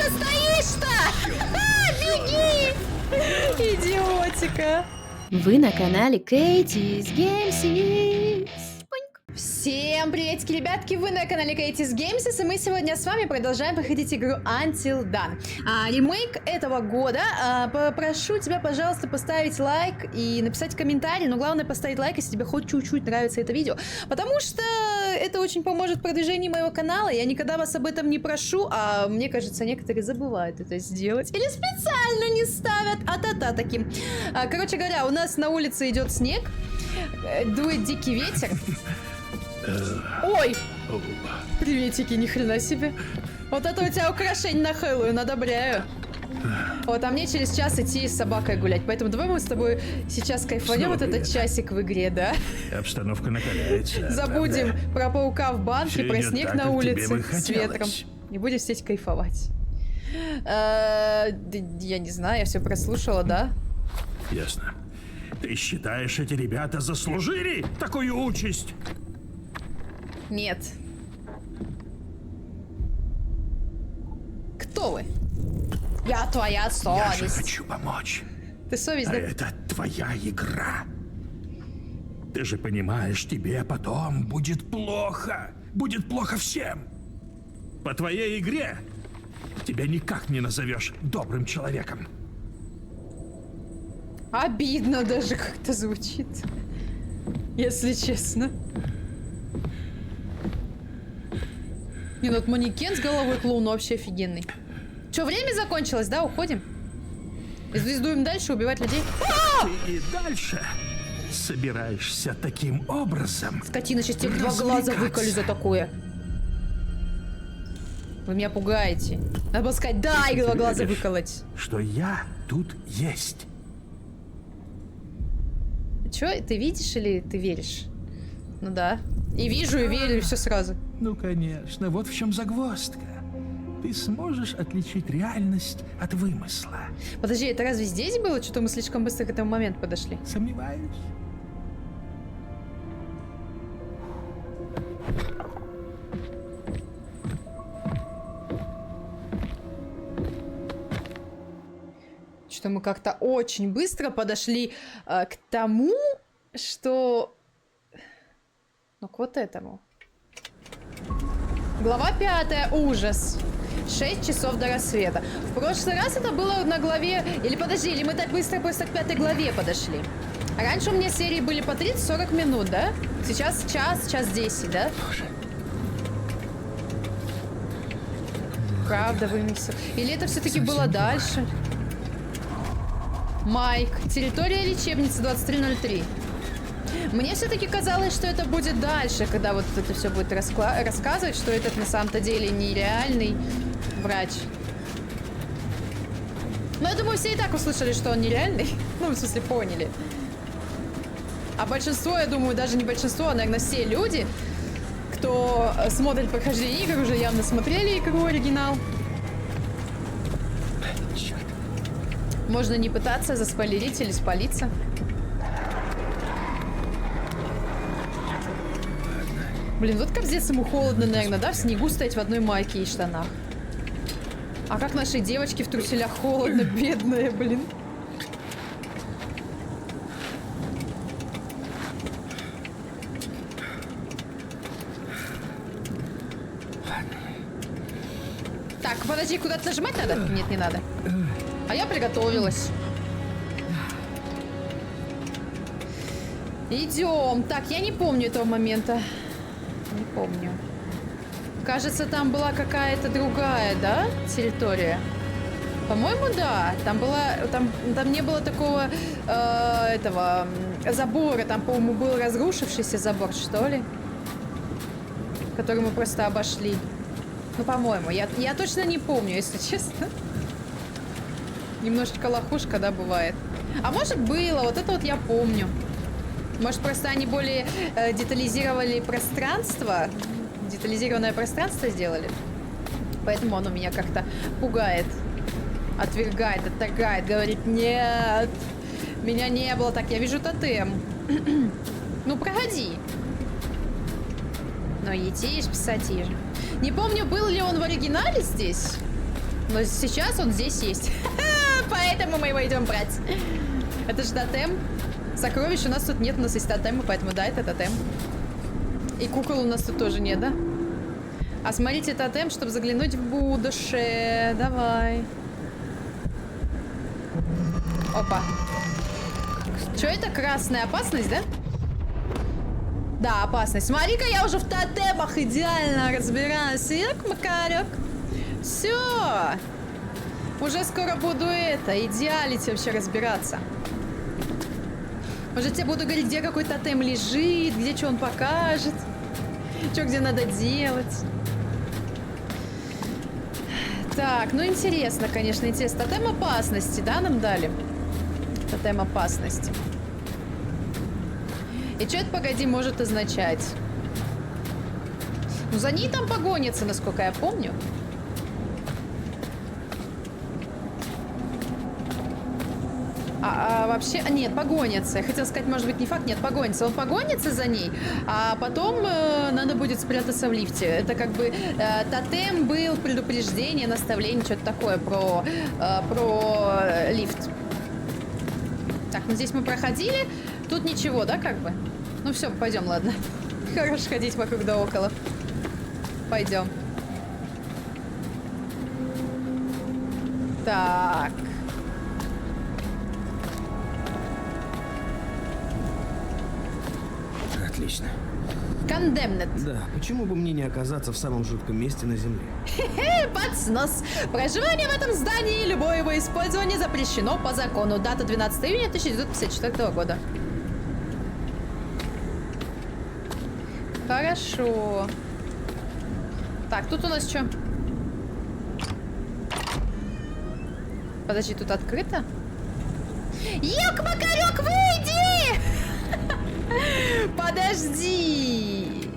чё стоишь-то? Беги! Идиотика. Вы на канале Кейтис Геймсис. Всем приветики, ребятки! Вы на канале Кейтис Геймсис, и мы сегодня с вами продолжаем проходить игру Until Dawn. Ремейк этого года. Попрошу тебя, пожалуйста, поставить лайк и написать комментарий, но главное поставить лайк, если тебе хоть чуть-чуть нравится это видео, потому что это очень поможет в продвижении моего канала. Я никогда вас об этом не прошу, а мне кажется, некоторые забывают это сделать или специально не ставят, а-та-та таким. Короче говоря, у нас на улице идет снег, дует дикий ветер. Ой! Приветики, ни хрена себе. Вот это у тебя украшение на Хэллоуин, одобряю. Вот, а мне через час идти с собакой гулять. Поэтому давай мы с тобой сейчас кайфанем вот этот часик в игре, да? Обстановка накаляется. Забудем про паука в банке, Всё про идёт снег так, на как тебе улице бы с ветром. хотелось. И будем сидеть кайфовать. Я не знаю, я все прослушала, да? Ясно. Ты считаешь, эти ребята заслужили такую участь? Нет. Кто вы? Я твоя Я же совесть. хочу помочь. Ты совесть, А да? это твоя игра. Ты же понимаешь, тебе потом будет плохо. Будет плохо всем. По твоей игре тебя никак не назовешь добрым человеком. Обидно даже как-то звучит. Если честно. Не, ну вот манекен с головой клоуна вообще офигенный. Че, время закончилось, да? Уходим? И звездуем дальше убивать людей. Ты и дальше собираешься таким образом. Скотина, сейчас тебе два глаза развлекаться. выколи за такое. Вы меня пугаете. Надо было сказать, да, и два глаза Видишь, выколоть. что я тут есть. Че, ты видишь или ты веришь? Ну да. И вижу, и верю, и все сразу. Ну, конечно, вот в чем загвоздка. Ты сможешь отличить реальность от вымысла. Подожди, это разве здесь было? Что-то мы слишком быстро к этому моменту подошли. Сомневаюсь. Что мы как-то очень быстро подошли к тому, что... Ну, к вот этому. Глава 5. Ужас. 6 часов до рассвета. В прошлый раз это было на главе... Или подожди, или мы так быстро просто к 5 главе подошли. Раньше у меня серии были по 30-40 минут, да? Сейчас час 10, да? Правда, вымесил. Или это все-таки было дальше? Майк. Территория лечебницы 2303. Мне все-таки казалось, что это будет дальше, когда вот это все будет рассказывать, что этот на самом-то деле нереальный врач. Но я думаю, все и так услышали, что он нереальный. Ну, в смысле, поняли. А большинство, я думаю, даже не большинство, а, наверное, все люди, кто смотрит прохождение игр, уже явно смотрели игру оригинал. Черт. Можно не пытаться заспойлерить или спалиться. Блин, вот капздец ему холодно, наверное, да? В снегу стоять в одной майке и штанах. А как нашей девочке в труселях холодно, бедная, блин. Так, подожди, куда-то нажимать надо? Нет, не надо. А я приготовилась. Идем. Так, я не помню этого момента. Не помню. Кажется, там была какая-то другая, да, территория? По-моему, да. Там была, там не было такого этого забора. Там, по-моему, был разрушившийся забор, что ли? Который мы просто обошли. Ну, по-моему. Я точно не помню, если честно. Немножечко лохушка, да, бывает. А может, было. Вот это вот я помню. Может, просто они более детализировали пространство, детализированное пространство сделали. Поэтому оно меня как-то пугает, отвергает, отторгает, говорит, нет, меня не было. Так, я вижу тотем. Ну, проходи. Но етишь, писатишь. Не помню, был ли он в оригинале здесь. Но сейчас он здесь есть. Поэтому мы его идем брать. Это же тотем. Сокровищ у нас тут нет, у нас есть тотемы, поэтому да, это тотем. И кукол у нас тут тоже нет, да? А смотрите тотем, чтобы заглянуть в будущее. Давай. Опа. Что это? Красная опасность, да? Да, опасность. Смотри-ка, я уже в тотемах идеально разбираюсь. Ик, макарек. Все. Уже скоро буду идеалить вообще разбираться. Может, я буду говорить, где какой тотем лежит, где что он покажет. Что где надо делать. Так, ну интересно, конечно, интересно. Тотем опасности, да, нам дали? Тотем опасности. И что это, погоди, может означать? Ну, за ней там погонится, насколько я помню. Вообще... Нет, погонится. Я хотела сказать, может быть, не факт. Нет, погонится. Он погонится за ней, а потом надо будет спрятаться в лифте. Это как бы... тотем был, предупреждение, наставление, что-то такое про лифт. Так, ну здесь мы проходили. Тут ничего, да, как бы? Ну все, пойдем, ладно. Хорош ходить вокруг да около. Пойдем. Так. Отлично. Condemned. Да, почему бы мне не оказаться в самом жутком месте на Земле? Хе-хе, под снос. Проживание в этом здании и любое его использование запрещено по закону. Дата 12 июня 1954 года. Хорошо. Так, тут у нас что? Подожди, тут открыто? Ёк-макарёк, выйди! Подожди!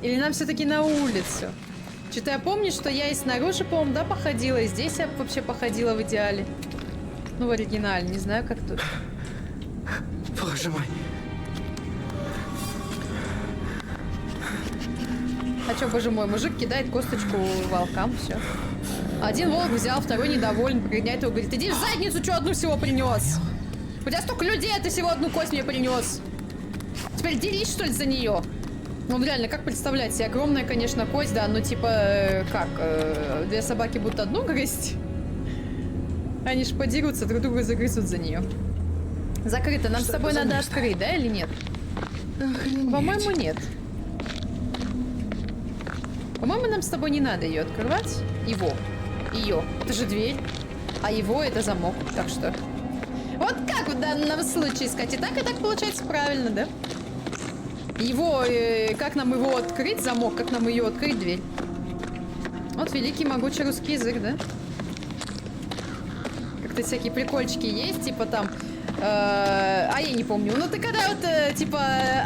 Или нам все-таки на улицу? Что-то я помню, что я и снаружи, по-моему, да, походила, и здесь я вообще походила в идеале. Ну, в оригинале, не знаю, как тут. Боже мой. А чё, боже мой, мужик кидает косточку волкам, все. Один волк взял, второй недоволен, прогоняет его, говорит, иди в задницу, что одну всего принес? У тебя столько людей, а ты всего одну кость мне принес. Теперь делись, что ли, за нее? Ну, реально, как представлять себе? Огромная, конечно, кость, да, но типа, две собаки будут одну грызть? Они ж подерутся, друг друга загрызут за нее. Закрыто, нам с тобой надо открыть, да, или нет? По-моему, нет. По-моему, нам с тобой не надо ее открывать. Ее. Это же дверь. А его это замок. Так что... Вот как в данном случае искать? И так получается правильно, да? Его... как нам его открыть, замок? Как нам ее открыть, дверь? Вот великий могучий русский язык, да? Как-то всякие прикольчики есть, типа там... я не помню. Ну, ты когда вот, типа,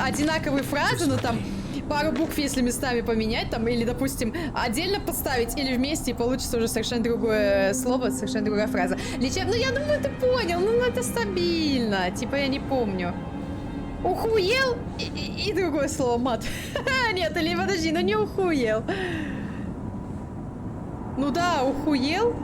одинаковые фразы, ну, там... Пару букв, если местами поменять, там, или, допустим, отдельно поставить, или вместе, и получится уже совершенно другое слово, совершенно другая фраза. Ну, я думаю, ты понял, ну, это стабильно, типа, я не помню. Ухуел и другое слово, мат. Нет, или, подожди, ну, не ухуел. Ну, да, ухуел,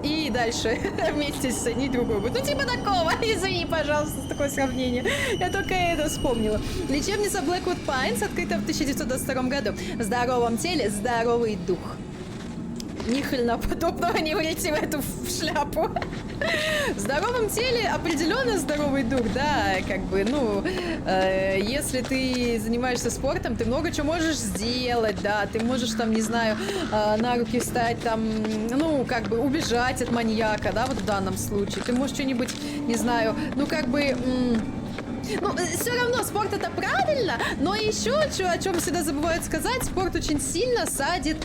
и дальше вместе с одним другой будет. Ну, типа такого. Извини, пожалуйста, такое сравнение. Я только это вспомнила. Лечебница Blackwood Pines открыта в 1922 году. В здоровом теле здоровый дух. Ни хрена подобного, не врите в эту шляпу. В здоровом теле определенно здоровый дух, да, как бы, ну, если ты занимаешься спортом, ты много чего можешь сделать, да, ты можешь там, не знаю, на руки встать, там, ну, как бы убежать от маньяка, да, вот в данном случае. Ты можешь что-нибудь, не знаю, ну, как бы... Ну, все равно спорт это правильно, но еще о чем всегда забывают сказать, спорт очень сильно садит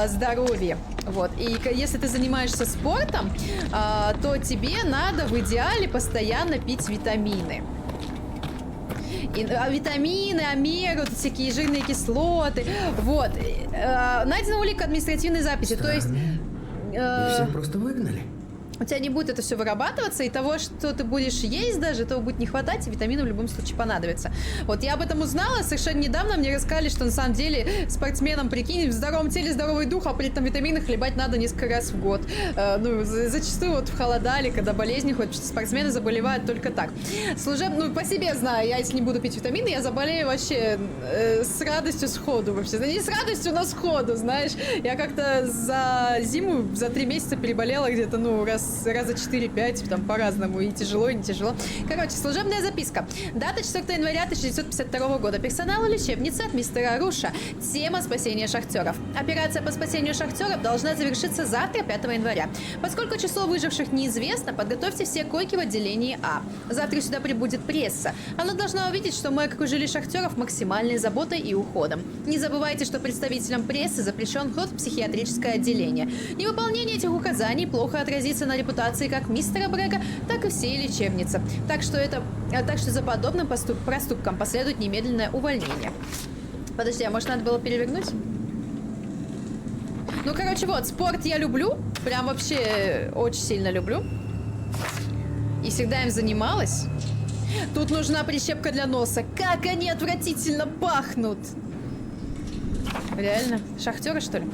здоровье. Вот. И если ты занимаешься спортом, то тебе надо в идеале постоянно пить витамины. Витамины, омегу, вот всякие жирные кислоты. Вот. Найдена улика административной записи. Странно. То есть... Их всех просто выгнали? у тебя не будет это все вырабатываться, и того, что ты будешь есть даже, этого будет не хватать, и витамины в любом случае понадобятся. Вот я об этом узнала совершенно недавно, мне рассказали, что на самом деле спортсменам, прикинь, в здоровом теле здоровый дух, а при этом витамины хлебать надо несколько раз в год. Ну, зачастую вот в холода или когда болезни ходят, что спортсмены заболевают только так. Ну, по себе знаю, я если не буду пить витамины, я заболею вообще с радостью сходу вообще. Не с радостью, но сходу, знаешь. Я как-то за зиму, за 3 месяца переболела где-то, ну, раза 4-5, там по-разному, и тяжело, и не тяжело. Короче, служебная записка. Дата 4 января 1952 года. Персонал лечебницы от мистера Руша. Тема спасения шахтеров. Операция по спасению шахтеров должна завершиться завтра, 5 января. Поскольку число выживших неизвестно, подготовьте все койки в отделении А. Завтра сюда прибудет пресса. Она должна увидеть, что мы окружили шахтеров максимальной заботой и уходом. Не забывайте, что представителям прессы запрещен вход в психиатрическое отделение. Невыполнение этих указаний плохо отразится на репутации как мистера Брэга, так и всей лечебницы. Так что за подобным проступком последует немедленное увольнение. Подожди, а может надо было перевернуть? Ну, короче, вот, спорт я люблю. Прям вообще очень сильно люблю. И всегда им занималась. Тут нужна прищепка для носа. Как они отвратительно пахнут! Реально? Шахтеры, что ли?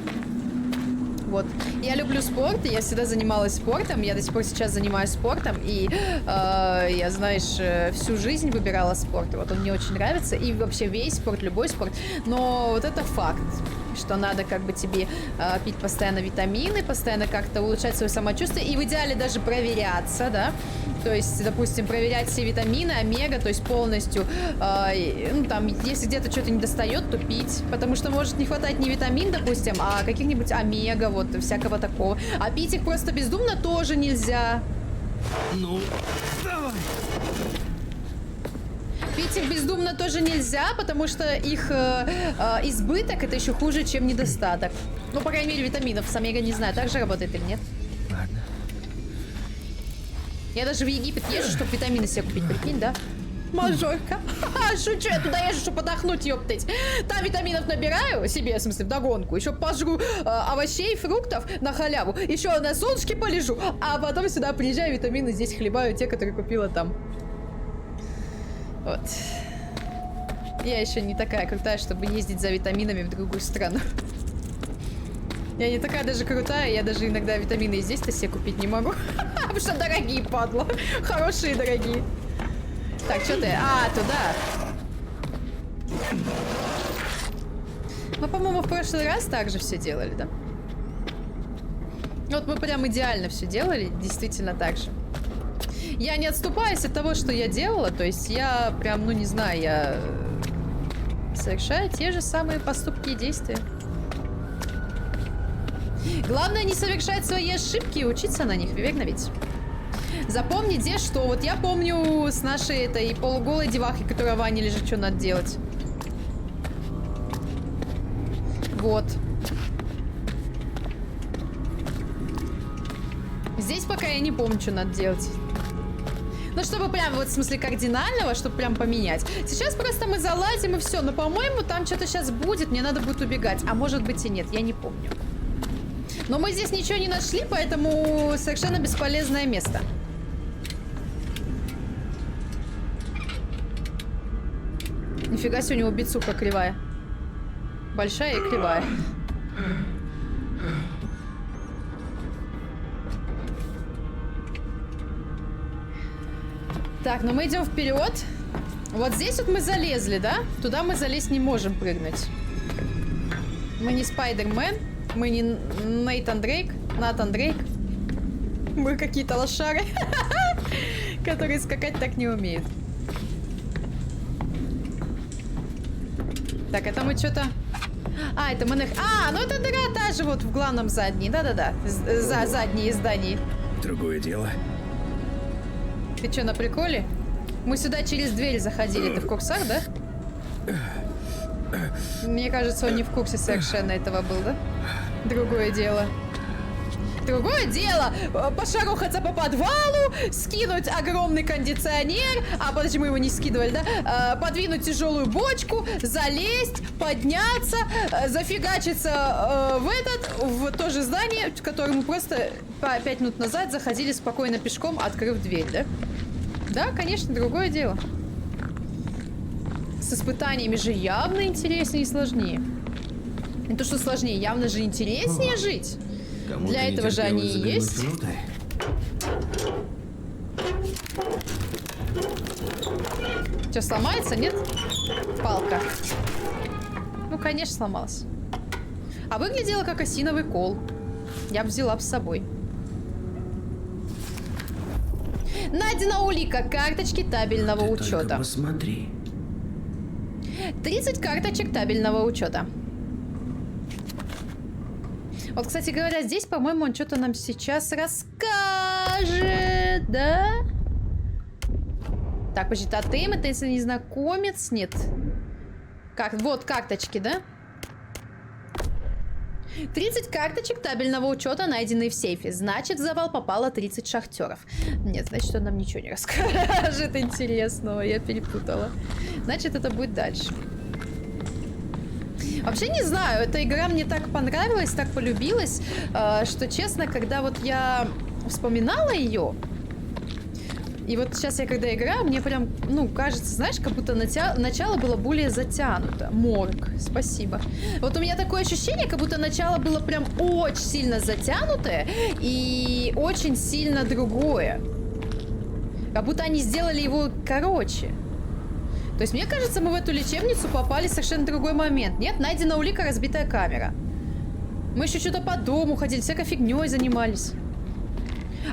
Вот. Я люблю спорт, и я всегда занималась спортом. Я до сих пор сейчас занимаюсь спортом. И я, знаешь, всю жизнь выбирала спорт. Вот он мне очень нравится. И вообще весь спорт, любой спорт. Но вот это факт, что надо как бы тебе пить постоянно витамины, постоянно как-то улучшать свое самочувствие. И в идеале даже проверяться, да. То есть, допустим, проверять все витамины, омега, то есть полностью, ну, там, если где-то что-то не достает, то пить. Потому что может не хватать не витамин, допустим, а каких-нибудь омега, вот, всякого такого. А пить их просто бездумно тоже нельзя. Ну, давай. Пить их бездумно тоже нельзя, потому что их избыток это еще хуже, чем недостаток. Ну, по крайней мере, витаминов с омега не знаю, так же работает или нет. Ладно. Я даже в Египет езжу, чтобы витамины себе купить, прикинь, да? Мажорка. Шучу, я туда езжу, чтобы отдохнуть, ёптать. Там витаминов набираю себе, в смысле, вдогонку. Еще пожру овощей, фруктов на халяву. Еще на солнышке полежу. А потом сюда приезжаю, витамины здесь хлебаю, те, которые купила там. Вот. Я еще не такая крутая, чтобы ездить за витаминами в другую страну. Я не такая даже крутая, я даже иногда витамины и здесь-то себе купить не могу. Потому что дорогие, падла. Хорошие дорогие. Так, что ты? А, туда. Мы, по-моему, в прошлый раз также все делали, да? Вот мы прям идеально все делали, действительно так же. Я не отступаюсь от того, что я делала, то есть я прям, ну не знаю, я совершаю те же самые поступки и действия. Главное не совершать свои ошибки и учиться на них, верно ведь? Запомните, что вот я помню с нашей этой полуголой девахой, которая в Ане лежит, что надо делать. Вот. Здесь пока я не помню, что надо делать. Ну, чтобы прям, вот в смысле кардинального, чтобы прям поменять. Сейчас просто мы залазим и все. Но, по-моему, там что-то сейчас будет, мне надо будет убегать. А может быть и нет, я не помню. Но мы здесь ничего не нашли, поэтому совершенно бесполезное место. Нифига себе, у него бицуха кривая. Большая и кривая. Так, ну мы идем вперед. Вот здесь вот мы залезли, да? Туда мы залезть не можем прыгнуть. Мы не Спайдермен. Мы не Нейтан Дрейк. Натан Дрейк. Мы какие-то лошары, которые скакать так не умеют. Так, это мы что-то... А, это мы... А, ну это дыра та же вот в главном задней. Да-да-да. За задние здании. Другое дело. Ты что, на приколе? Мы сюда через дверь заходили. Ты в курсах, да? Мне кажется, он не в курсе совершенно этого был, да? Другое дело. Другое дело пошарохаться по подвалу, скинуть огромный кондиционер, подожди, мы его не скидывали, да? Подвинуть тяжелую бочку, залезть, подняться, зафигачиться в то же здание, в которое мы просто 5 минут назад заходили спокойно пешком, открыв дверь, да? Да, конечно, другое дело. С испытаниями же явно интереснее и сложнее. Не то, что сложнее, явно же интереснее жить. Для этого же они и есть. Что, сломается, нет? Палка. Ну, конечно, сломалась. А выглядела как осиновый кол. Я бы взяла с собой. Найдена улика. Карточки табельного учета. Посмотри. 30 карточек табельного учета. Вот, кстати говоря, здесь, по-моему, он что-то нам сейчас расскажет, да? Так, подожди, тотем, это если незнакомец, нет. Вот карточки, да? 30 карточек табельного учета, найденные в сейфе. Значит, в завал попало 30 шахтеров. Нет, значит, он нам ничего не расскажет интересного. Я перепутала. Значит, это будет дальше. Вообще не знаю, эта игра мне так понравилась, так полюбилась, что, честно, когда вот я вспоминала ее, и вот сейчас я когда играю, мне прям, ну, кажется, знаешь, как будто начало было более затянуто. Морг, спасибо. Вот у меня такое ощущение, как будто начало было прям очень сильно затянутое и очень сильно другое. Как будто они сделали его короче. То есть, мне кажется, мы в эту лечебницу попали в совершенно другой момент. Нет, найдена улика, разбитая камера. Мы еще что-то по дому ходили, всякой фигней занимались.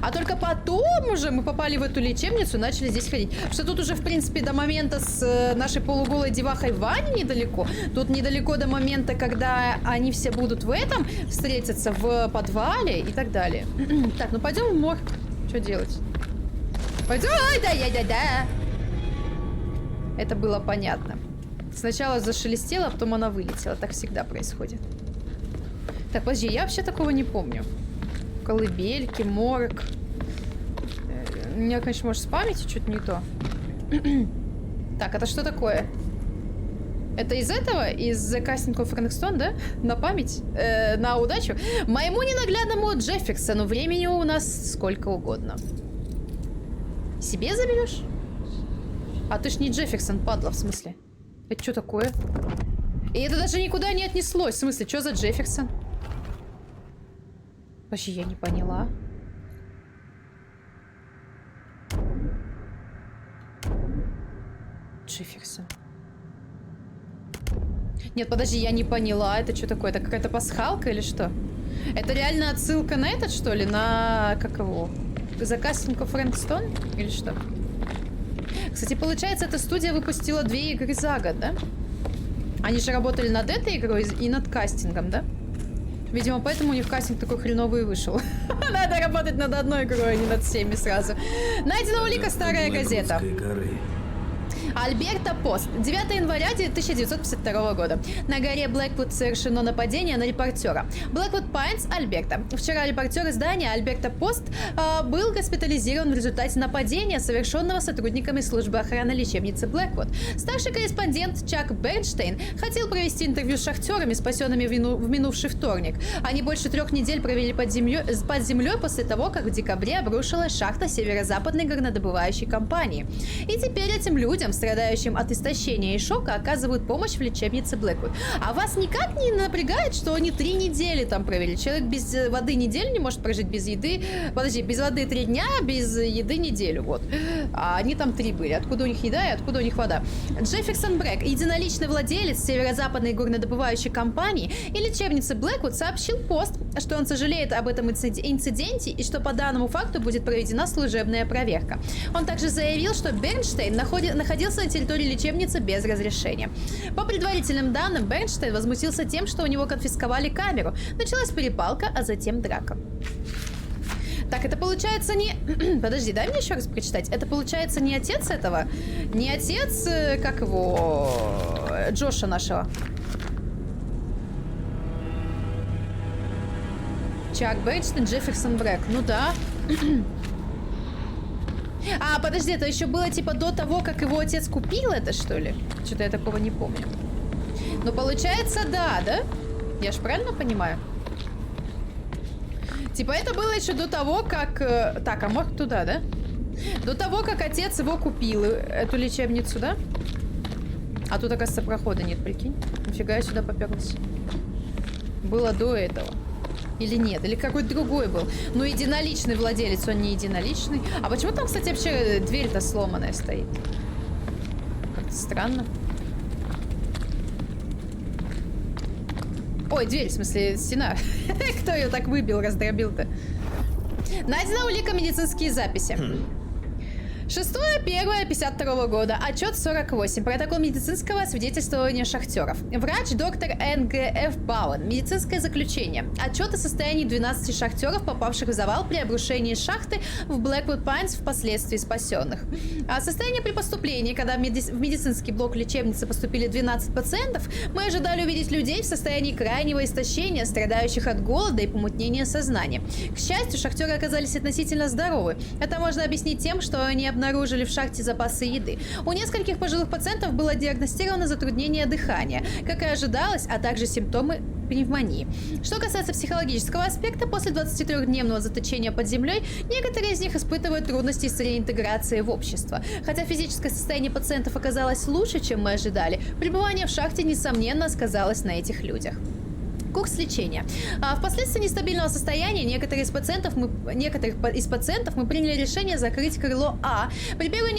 А только потом уже мы попали в эту лечебницу и начали здесь ходить. Потому что тут уже, в принципе, до момента с нашей полуголой девахой Ваней недалеко. Тут недалеко до момента, когда они все будут в этом встретиться в подвале и так далее. Так, ну пойдем в морг. Что делать? Пойдем. Ой, да. Это было понятно. Сначала зашелестела, а потом она вылетела. Так всегда происходит. Так, подожди, я вообще такого не помню. Колыбельки, морг. У меня, конечно, может, с памятью что-то не то. Так, это что такое? Это из этого? Из The Casting of Frankenstein, да? На память? На удачу? Моему ненаглядному Джефферсону времени у нас сколько угодно. Себе заберешь? А ты ж не Джефферсон, падла, в смысле. Это что такое? И это даже никуда не отнеслось. В смысле, что за Джефферсон? Вообще, я не поняла. Джефферсон. Нет, подожди, я не поняла. Это что такое? Это какая-то пасхалка или что? Это реально отсылка на этот, что ли? На... Как его? The Casting of Frankenstein? Или что? Кстати, получается, эта студия выпустила 2 игры за год, да? Они же работали над этой игрой и над кастингом, да? Видимо, поэтому у них кастинг такой хреновый и вышел. Надо работать над одной игрой, а не над всеми сразу. Найдена улика, старая газета. Альберта Пост. 9 января 1952 года. На горе Блэквуд совершено нападение на репортера. Блэквуд Пайнс Альберта. Вчера репортер издания Альберта Пост был госпитализирован в результате нападения, совершенного сотрудниками службы охраны лечебницы Блэквуд. Старший корреспондент Чак Бернштейн хотел провести интервью с шахтерами, спасенными в минувший вторник. Они больше 3 недель провели под землей после того, как в декабре обрушилась шахта северо-западной горнодобывающей компании. И теперь этим людям, страдающим от истощения и шока, оказывают помощь в лечебнице Блэквуд. А вас никак не напрягает, что они 3 недели там провели? Человек без воды неделю не может прожить, без еды... Подожди, без воды 3 дня, без еды неделю, вот. А они там 3 были. Откуда у них еда и откуда у них вода? Джефферсон Брэк, единоличный владелец северо-западной горнодобывающей компании и лечебницы Блэквуд, сообщил Пост, что он сожалеет об этом инциденте и что по данному факту будет проведена служебная проверка. Он также заявил, что Бернштейн находился на территории лечебницы без разрешения. По предварительным данным, Бернштейн возмутился тем, что у него конфисковали камеру. Началась перепалка, а затем драка. Так, это получается не... Подожди, дай мне еще раз прочитать. Это получается не отец этого? Не отец, как его... Джоша нашего. Чак Бэрчтон, Джефферсон Брэк. Ну да. А, подожди, это еще было типа до того, как его отец купил это, что ли? Что-то я такого не помню. Ну, получается, да? Я ж правильно понимаю? Типа это было еще до того, как... Так, а может туда, да? До того, как отец его купил, эту лечебницу, да? А тут, оказывается, прохода нет, прикинь. Нифига я сюда поперлась. Было до этого. Или нет? Или какой-то другой был? Ну, единоличный владелец, он не единоличный. А почему там, кстати, вообще дверь-то сломанная стоит? Как-то странно. Ой, дверь, в смысле, стена. Кто ее так выбил, раздробил-то? Найдена улика медицинские записи. 6.1.52 года. Отчет 48. Протокол медицинского освидетельствования шахтеров. Врач доктор НГФ Бауэн. Медицинское заключение. Отчет о состоянии 12 шахтеров, попавших в завал при обрушении шахты в Блэквуд Пайнс, впоследствии спасенных. А состояние при поступлении, когда в медицинский блок лечебницы поступили 12 пациентов, мы ожидали увидеть людей в состоянии крайнего истощения, страдающих от голода и помутнения сознания. К счастью, шахтеры оказались относительно здоровы. Это можно объяснить тем, что они обнаружили в шахте запасы еды. У нескольких пожилых пациентов было диагностировано затруднение дыхания, как и ожидалось, а также симптомы пневмонии. Что касается психологического аспекта, после 23-дневного заточения под землей, некоторые из них испытывают трудности с реинтеграцией в общество. Хотя физическое состояние пациентов оказалось лучше, чем мы ожидали, пребывание в шахте, несомненно, сказалось на этих людях. Курс лечения. Впоследствии нестабильного состояния некоторых из пациентов мы приняли решение закрыть крыло А. При первой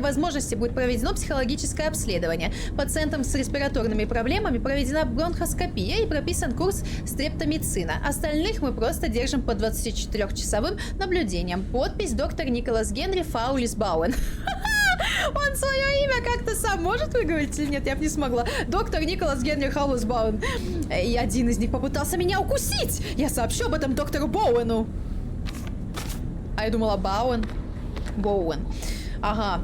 возможности будет проведено психологическое обследование. Пациентам с респираторными проблемами проведена бронхоскопия и прописан курс стрептомицина. Остальных мы просто держим под 24-часовым наблюдением. Подпись доктор Николас Генри Фаулис Бауэн. Он свое имя как-то сам может выговорить или нет? Я бы не смогла. Доктор Николас Генри Хаулис Бауэн. И один из них попытался меня укусить. Я сообщу об этом доктору Боуэну. А я думала Боуэн. Ага.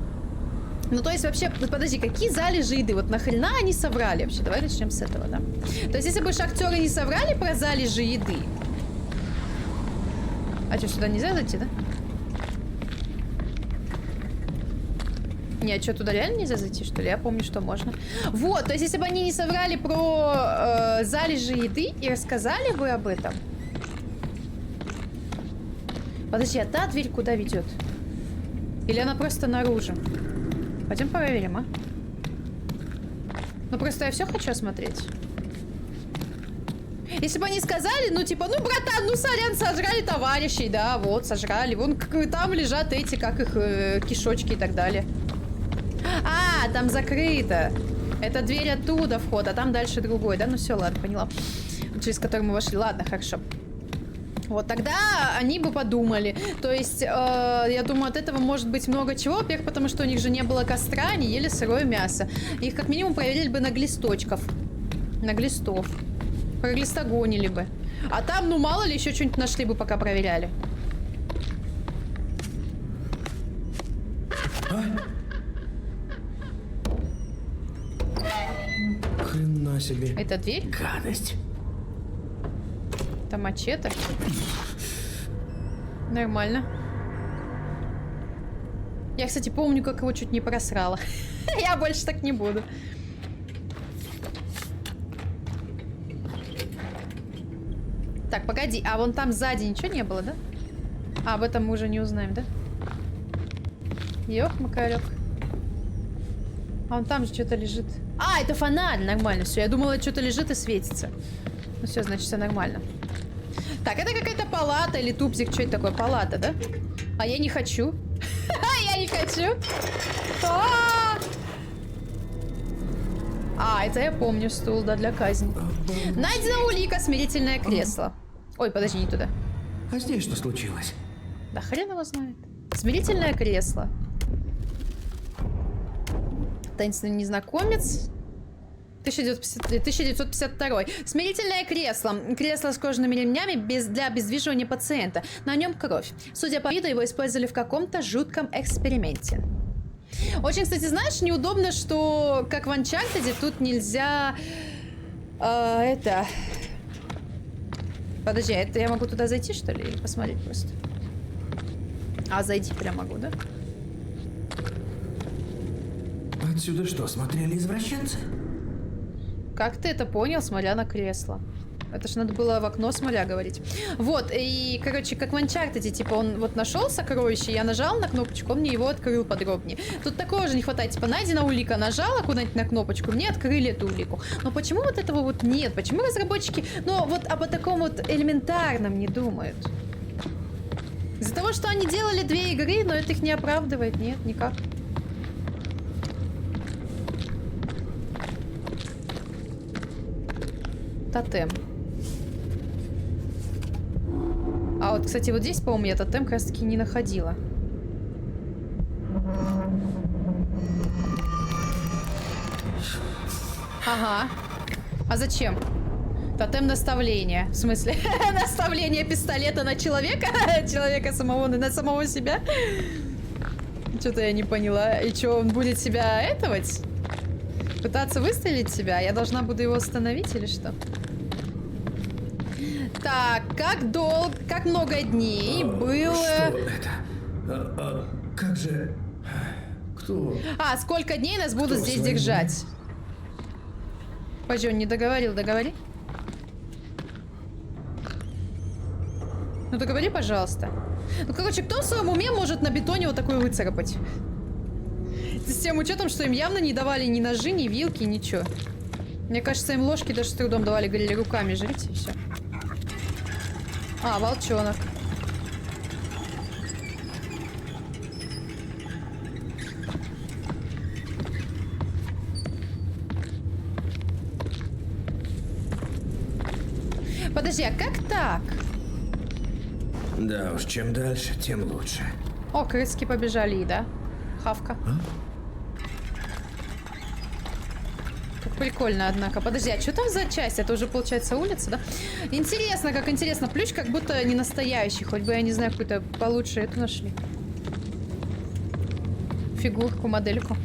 Ну, то есть, вообще, подожди, какие залежи еды? Вот нахрена они соврали вообще? Давай начнем с этого, да? То есть, если бы шахтеры не соврали про залежи еды... А что, сюда нельзя зайти, да? Не, а что, туда реально нельзя зайти, что ли? Я помню, что можно. Вот, то есть, если бы они не соврали про залежи еды и рассказали бы об этом... Подожди, а та дверь куда ведет? Или она просто наружу? Пойдем проверим, а? Ну, просто я все хочу осмотреть. Если бы они сказали, ну, типа, ну, братан, ну, сорян, сожрали товарищей, да, вот, сожрали. Вон, там лежат эти, как их, кишочки и так далее. А, там закрыто. Это дверь оттуда вход, а там дальше другой, да? Ну все, ладно, поняла. Через который мы вошли. Ладно, хорошо. Вот тогда они бы подумали. То есть, я думаю, от этого может быть много чего. Во-первых, потому что у них же не было костра, они ели сырое мясо. Их как минимум проверили бы на глисточков. На глистов. Проглистогонили бы. А там, ну мало ли, еще что-нибудь нашли бы, пока проверяли. Хрена себе. Это дверь? Гадость. Это мачете. Нормально. Я, кстати, помню, как его чуть не просрала. Я больше так не буду. Так, погоди, а вон там сзади ничего не было, да? А, об этом мы уже не узнаем, да? Ёк-макарёк. А вон там же что-то лежит. А, это фонарь, нормально, все. Я думала, что-то лежит и светится. Ну все, значит, все нормально. Так, это какая-то палата или тупзик. Что это такое? Палата, да? А я не хочу. Я не хочу. А, это я помню, стул, да, для казни. Найдена улика, смирительное кресло. Ой, подожди, не туда. А здесь что случилось? Да хрен его знает. Смирительное кресло. Таинственный незнакомец. 1952. Смирительное кресло. Кресло с кожаными ремнями для обездвиживания пациента. На нем кровь. Судя по виду, его использовали в каком-то жутком эксперименте. Очень, кстати, знаешь, неудобно, что, как в Uncharted, тут нельзя... Подожди, это я могу туда зайти, что ли? Или посмотреть просто? А, зайти прям могу, да? Отсюда что, смотрели извращенцы? Как ты это понял, смотря на кресло? Это ж надо было в окно смотря говорить. Вот, и, короче, как в Uncharted, типа, он вот нашел сокровище, я нажал на кнопочку, он мне его открыл подробнее. Тут такого же не хватает, типа, найдена улика, нажала куда-нибудь на кнопочку, мне открыли эту улику. Но почему вот этого вот нет? Почему разработчики, ну, вот об таком вот элементарном не думают? Из-за того, что они делали 2 игры, но это их не оправдывает, нет, никак. Тотем. А вот, кстати, вот здесь, по-моему, я тотем как раз таки не находила. Ага. А зачем? Тотем наставления. В смысле? Наставление пистолета на человека? Человека самого на самого себя? Что-то я не поняла. И что, он будет себя этовать? Пытаться выстрелить в себя? Я должна буду его остановить или что? Так, как много дней было... Что это? Как же... Кто? А, сколько дней нас будут Кто здесь с вами? держать? Пойди, он не договорил, договори. Ну договори, пожалуйста. Ну, короче, кто в своем уме может на бетоне вот такой выцарапать? С тем учетом, что им явно не давали ни ножи, ни вилки, ничего. Мне кажется, им ложки даже с трудом давали, говорили, руками жрите и все. А, волчонок. Подожди, а как так? Да уж, чем дальше, тем лучше. О, крыски побежали, да? Хавка. Как прикольно, однако. Подожди, а что там за часть? Это уже, получается, улица, да? Интересно, как интересно. Плющ как будто не настоящий. Хоть бы, я не знаю, какую-то получше эту нашли. Фигурку, модельку.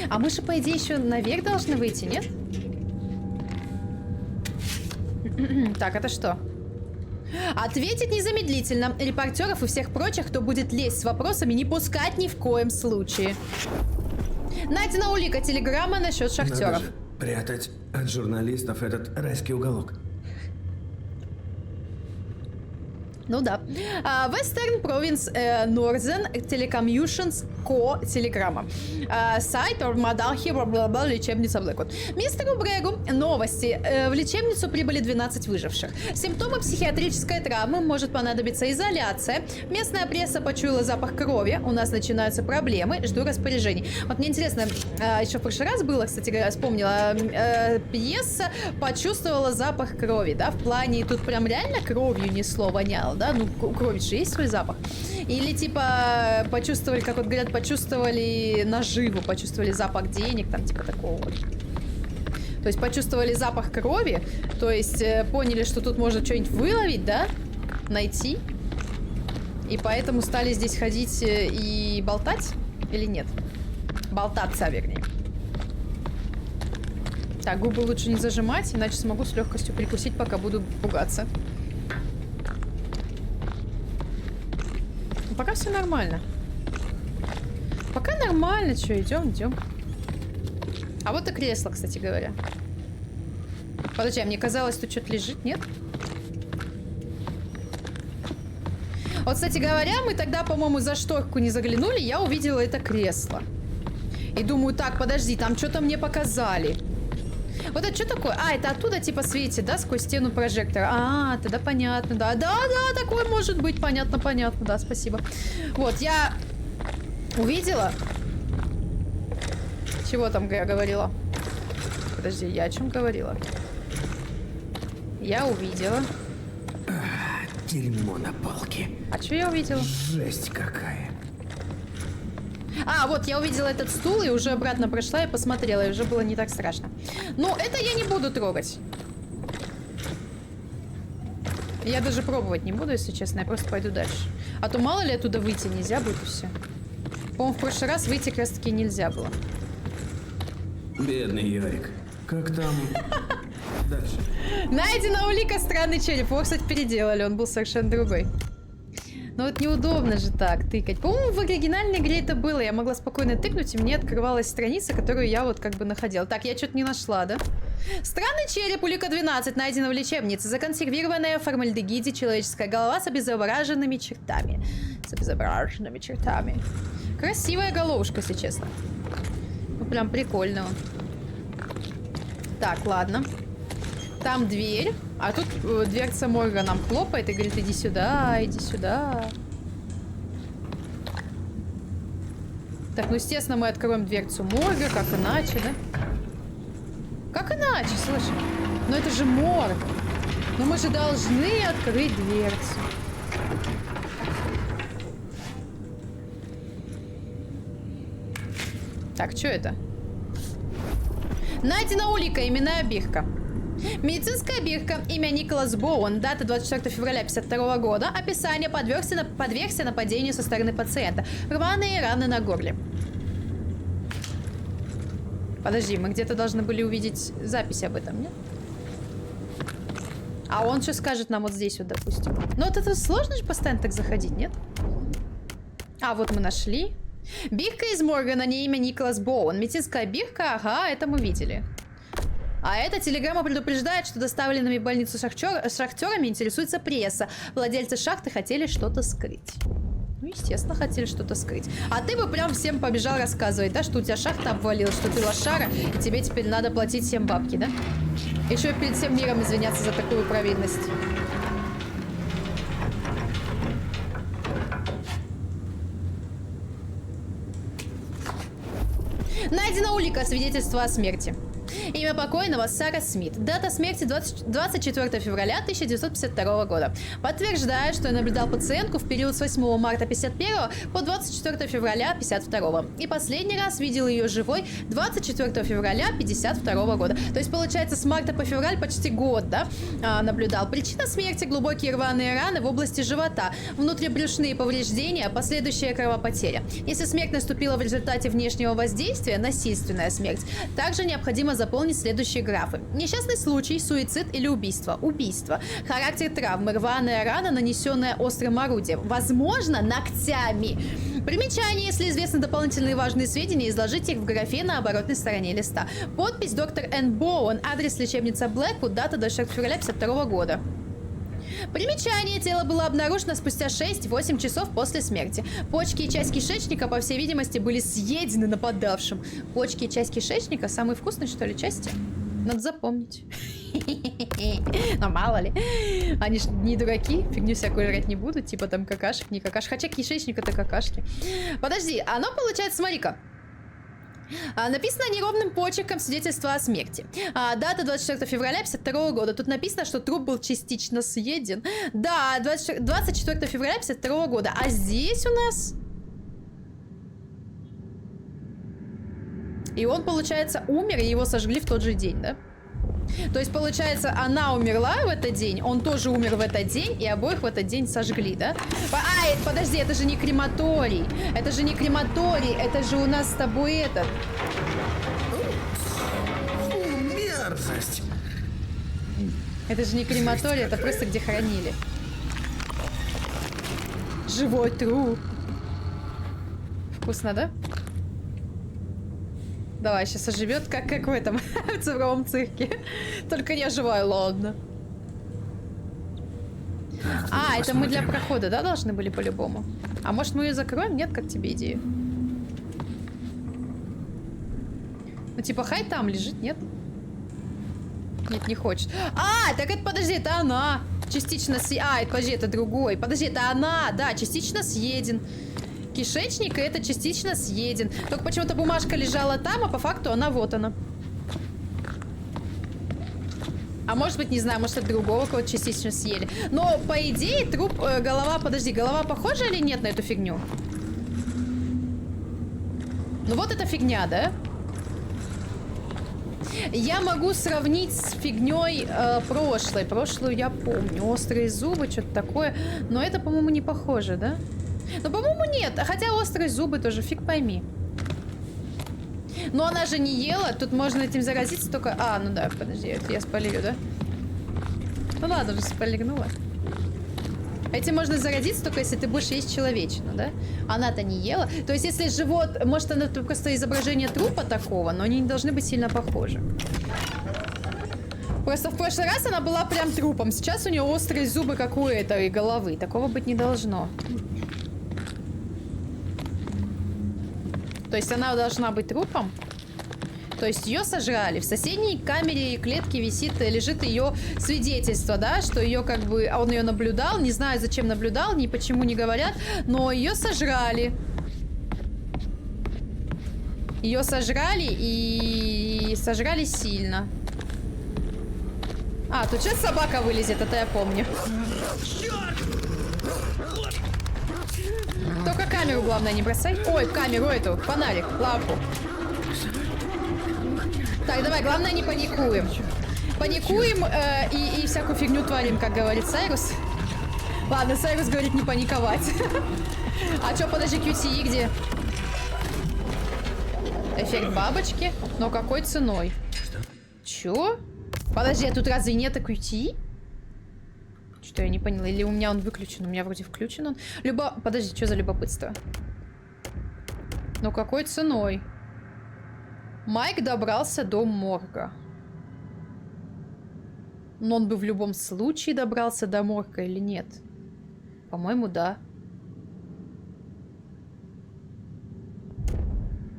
А мы же, по идее, еще наверх должны выйти, нет? Так, это что? Ответить незамедлительно. Репортеров и всех прочих, кто будет лезть с вопросами, не пускать ни в коем случае. Найдена улика, телеграмма насчет шахтеров. Надо же прятать от журналистов этот райский уголок. Ну да. Western Province Northern Telecommunications Co. Телеграмма. Сайт Мадахи, бла-бла-бла, лечебница Блэквуд. Мистеру Брэгу новости. В лечебницу прибыли 12 выживших. Симптомы психиатрической травмы, может понадобиться изоляция. Местная пресса почуяла запах крови. У нас начинаются проблемы. Жду распоряжений. Вот мне интересно, еще в прошлый раз было, кстати говоря, вспомнила, пьеса почувствовала запах крови, да, в плане тут прям реально кровью несло, воняло, да, ну у крови же есть свой запах. Или типа почувствовали, как вот говорят, почувствовали наживу, почувствовали запах денег, там типа такого вот. То есть почувствовали запах крови, то есть поняли, что тут можно что-нибудь выловить, да, найти. И поэтому стали здесь ходить и болтать, или нет? Болтаться, вернее. Так, губы лучше не зажимать, иначе смогу с легкостью прикусить, пока буду пугаться. Но пока все нормально. Пока нормально, что, идем. А вот и кресло, кстати говоря. Подожди, а мне казалось, тут что-то лежит, нет? Вот, кстати говоря, мы тогда, по-моему, за шторку не заглянули, я увидела это кресло. И думаю, так, подожди, там что-то мне показали. Вот это что такое? А, это оттуда типа светит, да, сквозь стену прожектора. А, тогда понятно, да. Да, такое может быть, понятно, да, спасибо. Вот, я увидела. Чего там я говорила? Подожди, я о чем говорила? Я увидела. Дерьмо на палке. А что я увидела? Жесть какая. А, вот, я увидела этот стул и уже обратно прошла и посмотрела, и уже было не так страшно. Но это я не буду трогать. Я даже пробовать не буду, если честно, я просто пойду дальше. А то мало ли оттуда выйти нельзя будет и все. По-моему, в прошлый раз выйти как раз таки нельзя было. Бедный Ярик. Как там дальше? Найдена улика, странный череп. Его, кстати, переделали, он был совершенно другой. Но вот неудобно же так тыкать. По-моему, в оригинальной игре это было. Я могла спокойно тыкнуть, и мне открывалась страница, которую я вот как бы находила. Так, я что-то не нашла, да? Странный череп, улика 12, найдена в лечебнице. Законсервированная в формальдегиде человеческая голова с обезображенными чертами. С обезображенными чертами. Красивая головушка, если честно. Ну, прям прикольно. Так, ладно. Там дверь, а тут дверца морга нам хлопает и говорит, иди сюда, иди сюда. Так, ну, естественно, мы откроем дверцу морга, как иначе, да? Как иначе, слышишь? Но это же морг. Но мы же должны открыть дверцу. Так, что это? Найдена улика, именная бирка. Медицинская бирка, имя Николас Боуэн, дата 24 февраля 1952 года, описание: подвергся нападению со стороны пациента, рваные раны на горле. Подожди, мы где-то должны были увидеть запись об этом, нет? А он что скажет нам вот здесь вот, допустим? Ну вот это сложно же постоянно так заходить, нет? А, вот мы нашли. Бирка из морга, на ней имя Николас Боуэн. Медицинская бирка, ага, это мы видели. А эта телеграмма предупреждает, что доставленными в больницу шахтерами интересуется пресса. Владельцы шахты хотели что-то скрыть. Ну, естественно, хотели что-то скрыть. А ты бы прям всем побежал рассказывать, да, что у тебя шахта обвалилась, что ты лошара, и тебе теперь надо платить всем бабки, да? Еще и перед всем миром извиняться за такую провинность. Найдена улика, свидетельство о смерти. Имя покойного Сара Смит. Дата смерти 24 февраля 1952 года. Подтверждает, что наблюдал пациентку в период с 8 марта 1951 по 24 февраля 1952. И последний раз видел ее живой 24 февраля 1952 года. То есть, получается, с марта по февраль почти год, да, наблюдал. Причина смерти: глубокие рваные раны в области живота, внутрибрюшные повреждения, последующая кровопотеря. Если смерть наступила в результате внешнего воздействия, насильственная смерть, также необходимо заполнить следующие графы: несчастный случай, суицид или убийство. Убийство. Характер травмы: рваная рана, нанесенная острым орудием, возможно, ногтями. Примечание: если известны дополнительные важные сведения, изложите их в графе на оборотной стороне листа. Подпись: доктор Н. Боуэн, адрес: лечебница Блэквуд, дата 24 февраля 1952 года. Примечание: тело было обнаружено спустя 6-8 часов после смерти. Почки и часть кишечника, по всей видимости, были съедены нападавшим. Почки и часть кишечника — самые вкусные, что ли, части? Надо запомнить. Но мало ли. Они ж не дураки, фигню всякую жрать не будут. Типа там какашек, не какашек. Хотя кишечник — это какашки. Подожди, оно получается, смотри-ка. Написано неровным почерком свидетельство о смерти. Дата 24 февраля 1952 года. Тут написано, что труп был частично съеден. Да, 24 февраля 1952 года. А здесь у нас... И он, получается, умер, и его сожгли в тот же день, да? То есть, получается, она умерла в этот день, он тоже умер в этот день, и обоих в этот день сожгли, да? Подожди, это же не крематорий. Это же не крематорий, это же у нас с тобой этот. Мерзость. Это же не крематорий, это просто где хоронили. Живой труп. Вкусно, да? Давай, сейчас оживет, как в этом в цифровом цирке. Только не оживаю, ладно. Это мы для прохода, да, должны были по-любому? А может, мы ее закроем? Нет, как тебе идея? Ну, типа, хай там лежит, нет? Нет, не хочет. Так это, подожди, это она. Частично подожди, это другой. Подожди, это она, да, частично съеден. Кишечник, и это частично съеден. Только почему-то бумажка лежала там, а по факту она вот она. А может быть, не знаю, может, это другого кого-то частично съели. Но, по идее, труп, голова, подожди, голова похожа или нет на эту фигню? Ну вот эта фигня, да? Я могу сравнить с фигней прошлой. Прошлую я помню. Острые зубы, что-то такое. Но это, по-моему, не похоже, да? Ну, по-моему, нет. Хотя острые зубы тоже, фиг пойми. Но она же не ела. Тут можно этим заразиться только... ну да, подожди, это я спалю, да? Ну ладно, уже спойлернула. Этим можно зародиться только если ты будешь есть человечину, да? Она-то не ела. То есть если живот... Может, это просто изображение трупа такого, но они не должны быть сильно похожи. Просто в прошлый раз она была прям трупом. Сейчас у нее острые зубы, как у этой головы. Такого быть не должно. То есть она должна быть трупом? То есть ее сожрали. В соседней камере клетки лежит ее свидетельство, да, что ее как бы... Он ее наблюдал, не знаю, зачем наблюдал, ни почему не говорят, но ее сожрали. Ее сожрали и сожрали сильно. А, тут сейчас собака вылезет, это я помню. Только камеру, главное, не бросай. Ой, камеру эту, фонарик, лампу. Так, давай, главное, не паникуем. Паникуем и всякую фигню творим, как говорит Сайрус. Ладно, Сайрус говорит не паниковать. А чё, подожди, QTE где? Эффект бабочки? Но какой ценой? Чё? Подожди, а тут разве нет QTE? Что-то я не поняла. Или у меня он выключен? У меня вроде включен он. Подожди, что за любопытство? Но какой ценой? Майк добрался до морга. Но он бы в любом случае добрался до морга или нет? По-моему, да.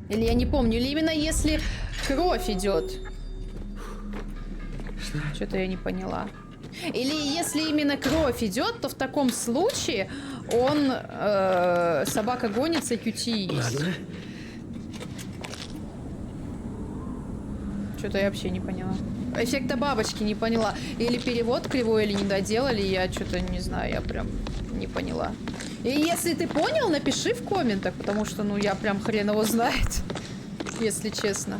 Или я не помню. Или именно если кровь идет. Что-то я не поняла. Или если именно кровь идет, то в таком случае он... собака гонится и QTE. Ладно. Что-то я вообще не поняла. Эффекта бабочки не поняла. Или перевод кривой, или не доделали. Я что-то не знаю, я прям не поняла. И если ты понял, напиши в комментах, потому что, ну, я прям хрен его знает. Если честно.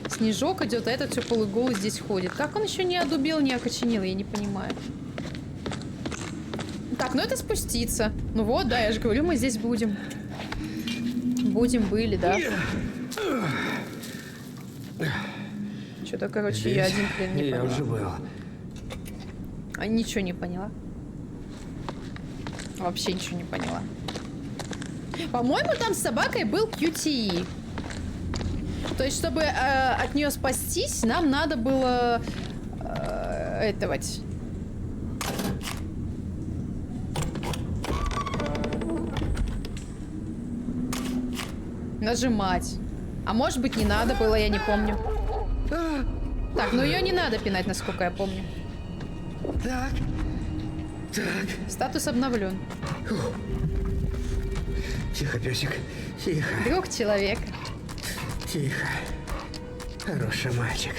Снежок идет, а этот все полуголый здесь ходит. Как он еще не одубел, не окоченел, я не понимаю. Так, ну это спуститься. Ну вот, да, я же говорю, мы здесь будем. Были, да. Что-то, короче, Здесь я один хрен не я поняла. уже был. Ничего не поняла. Вообще ничего не поняла. По-моему, там с собакой был QTE. То есть, чтобы от нее спастись, нам надо было нажимать. А может быть, не надо было, я не помню. Так, ну ее не надо пинать, насколько я помню. Так. Статус обновлен. Тихо, песик. Тихо. Друг человека. Тихо. Хороший мальчик.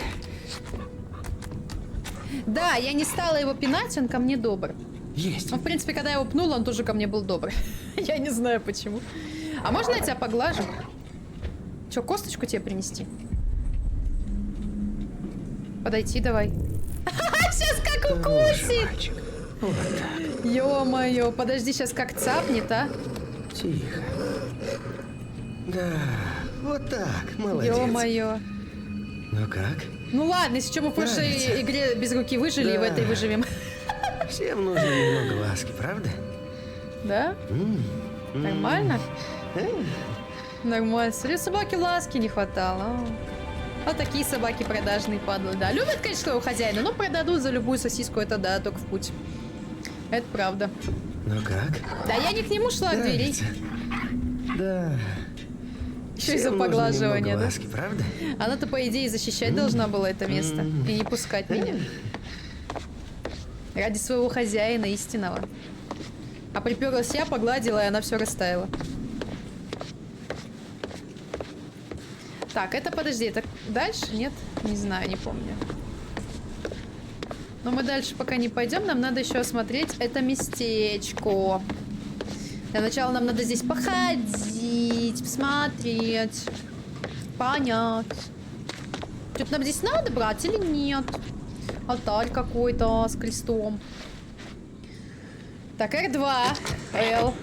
Да, я не стала его пинать, он ко мне добр. Есть. Ну, в принципе, когда я его пнула, он тоже ко мне был добр. Я не знаю почему. А можно я тебя поглажу? Че, косточку тебе принести? Подойти давай. Сейчас как укусит! Вот так. Ё-моё, подожди, сейчас как цапнет, а? Тихо. Да, вот так, молодец. Ё-моё. Ну как? Ну ладно, если что, мы в прошлой Нравится. игре без руки выжили, и в Да. этой выживем. Всем нужно немного ласки, правда? Да? Нормально? Нормально. Смотри, собаки ласки не хватало. Вот такие собаки продажные падлы, да. Любят, конечно, своего хозяина, но продадут за любую сосиску, это да, только в путь. Это правда. Ну как? Да я не к нему шла, к двери. Нравится? Да. Еще из-за Всем нужно поглаживания, немного да? ласки, правда? Она-то, по идее, защищать должна была это место. И не пускать меня. Ради своего хозяина истинного. А приперлась я, погладила, и она все растаяла. Так, это, подожди, это дальше? Нет? Не знаю, не помню. Но мы дальше пока не пойдем, нам надо еще осмотреть это местечко. Для начала нам надо здесь походить, посмотреть, понять. Что-то нам здесь надо брать или нет? Алтарь какой-то с крестом. Так, R2, L.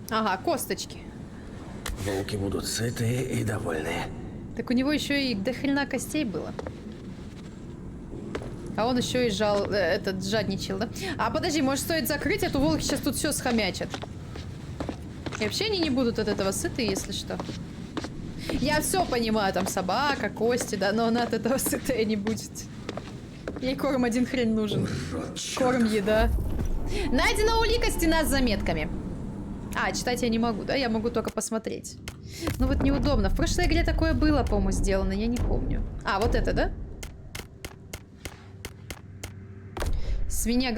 Ага, косточки. Волки будут сытые и довольные. Так у него еще и до хрена костей было. А он еще и жадничал, да? А подожди, может стоит закрыть, а то волки сейчас тут все схомячат. И вообще они не будут от этого сыты, если что. Я все понимаю, там собака, кости, да, но она от этого сытая не будет. Ей корм один хрен нужен. Корм, еда. Найдена улика, стена с заметками. А, читать я не могу, да? Я могу только посмотреть. Ну вот неудобно. В прошлой игре такое было, по-моему, сделано, я не помню. А, вот это, да? Свиная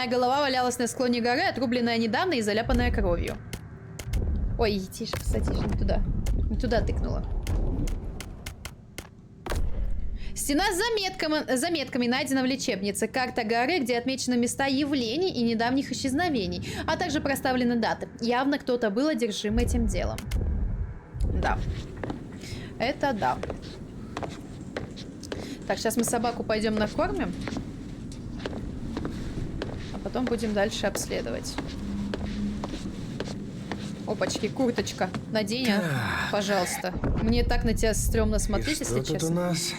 голова валялась на склоне горы, отрубленная недавно и заляпанная кровью. Ой, тише, кстати, не туда. Не туда тыкнула. Стена с заметками найдена в лечебнице. Карта горы, где отмечены места явлений и недавних исчезновений, а также проставлены даты. Явно кто-то был одержим этим делом. Да. Это да. Так, сейчас мы собаку пойдем накормим. А потом будем дальше обследовать. Опачки, курточка. Надень, пожалуйста. Мне так на тебя стрёмно смотреть, если честно. Что тут у нас?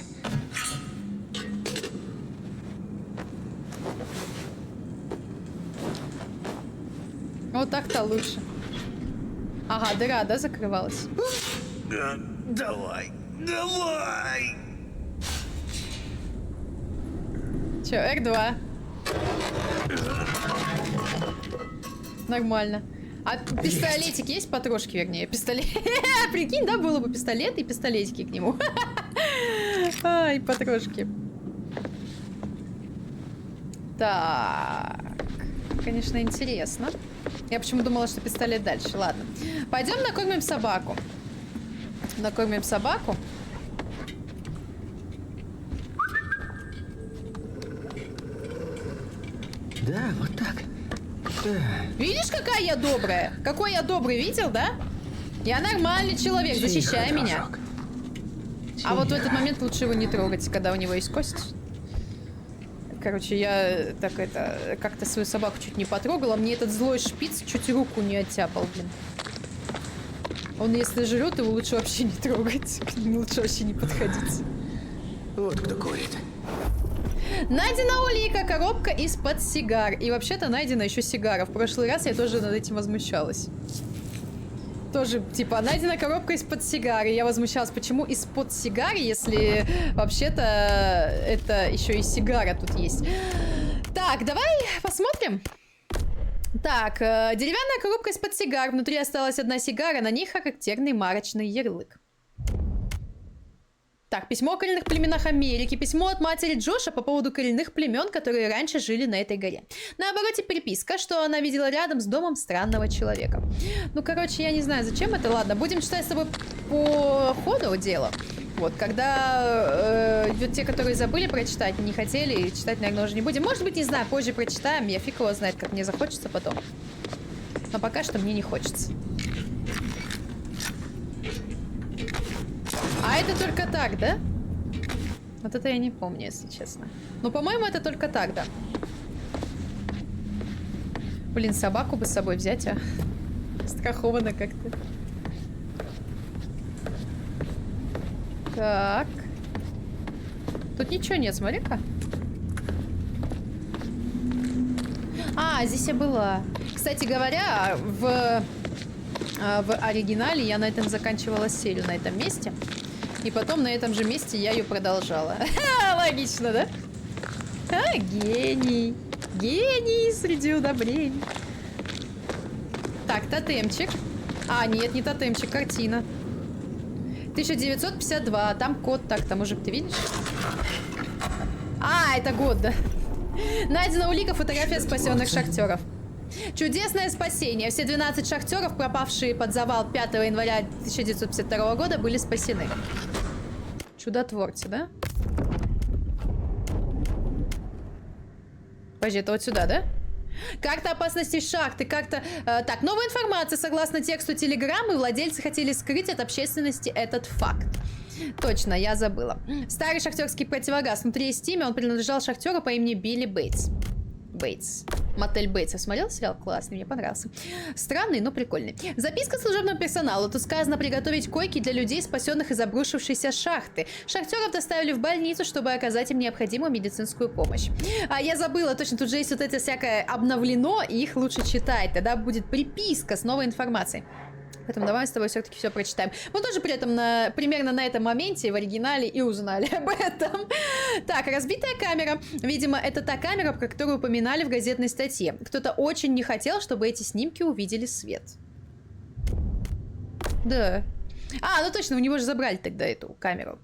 Вот так-то лучше. Ага, дыра, да, закрывалась? Давай, давай! Чё, R2? Нормально. А пистолетик есть? Патрошки, вернее. Пистолет. Прикинь, да, было бы пистолет и пистолетики к нему. Ай, патрошки. Так. Конечно, интересно. Я почему думала, что пистолет дальше. Ладно. Пойдем накормим собаку. Накормим собаку. Да, вот так. Видишь, какая я добрая? Какой я добрый, видел, да? Я нормальный человек, защищай меня. А вот в этот момент лучше его не трогать, когда у него есть кость. Короче, я так это как-то свою собаку чуть не потрогала. Мне этот злой шпиц чуть руку не оттяпал, блин. Он если жрет, его лучше вообще не трогать. К нему лучше вообще не подходить. Вот кто курит. Найдена улика, коробка из-под сигар. И вообще-то найдена еще сигара. В прошлый раз я тоже над этим возмущалась. Тоже, типа, найдена коробка из-под сигары. Я возмущалась, почему из-под сигары, если вообще-то это еще и сигара тут есть. Так, давай посмотрим. Так, деревянная коробка из-под сигар. Внутри осталась одна сигара, на ней характерный марочный ярлык. Так, письмо о коренных племенах Америки. Письмо от матери Джоша по поводу коренных племен, которые раньше жили на этой горе. На обороте переписка, что она видела рядом с домом странного человека. Ну, короче, я не знаю, зачем это. Ладно, будем читать с тобой по ходу дела. Вот, когда те, которые забыли прочитать, не хотели, читать, наверное, уже не будем. Может быть, не знаю, позже прочитаем. Я фиг его знает, как мне захочется потом. Но пока что мне не хочется. А это только так, да? Вот это я не помню, если честно. Ну, по-моему, это только так, да. Блин, собаку бы с собой взять, а? Страховано как-то. Так. Тут ничего нет, смотри-ка. А, здесь я была. Кстати говоря, в оригинале я на этом заканчивала серию, на этом месте. И потом на этом же месте я ее продолжала. Логично, да? А, гений. Гений среди удобрений. Так, тотемчик. А, нет, не тотемчик, картина. 1952, там код. Так-то, мужик, ты видишь? А, это год, да. Найдена улика, фотография спасенных шахтеров. Чудесное спасение. Все 12 шахтеров, пропавшие под завал 5 января 1952 года, были спасены. Чудотворцы, да? Подожди, это вот сюда, да? Карта опасности шахты, карта... так, новая информация. Согласно тексту телеграммы, владельцы хотели скрыть от общественности этот факт. Точно, я забыла. Старый шахтерский противогаз. Внутри есть имя, он принадлежал шахтеру по имени Билли Бейтс. Бейтс. Мотель Бейтсов. Смотрел сериал? Классный, мне понравился. Странный, но прикольный. Записка служебному персоналу. Тут сказано приготовить койки для людей, спасенных из обрушившейся шахты. Шахтеров доставили в больницу, чтобы оказать им необходимую медицинскую помощь. А я забыла, точно, тут же есть вот это всякое обновлено, и их лучше читать. Тогда будет приписка с новой информацией. Поэтому давай с тобой все-таки все прочитаем. Мы тоже при этом примерно на этом моменте в оригинале и узнали об этом. Так, разбитая камера. Видимо, это та камера, про которую упоминали в газетной статье. Кто-то очень не хотел, чтобы эти снимки увидели свет. Да. А, ну точно, у него же забрали тогда эту камеру.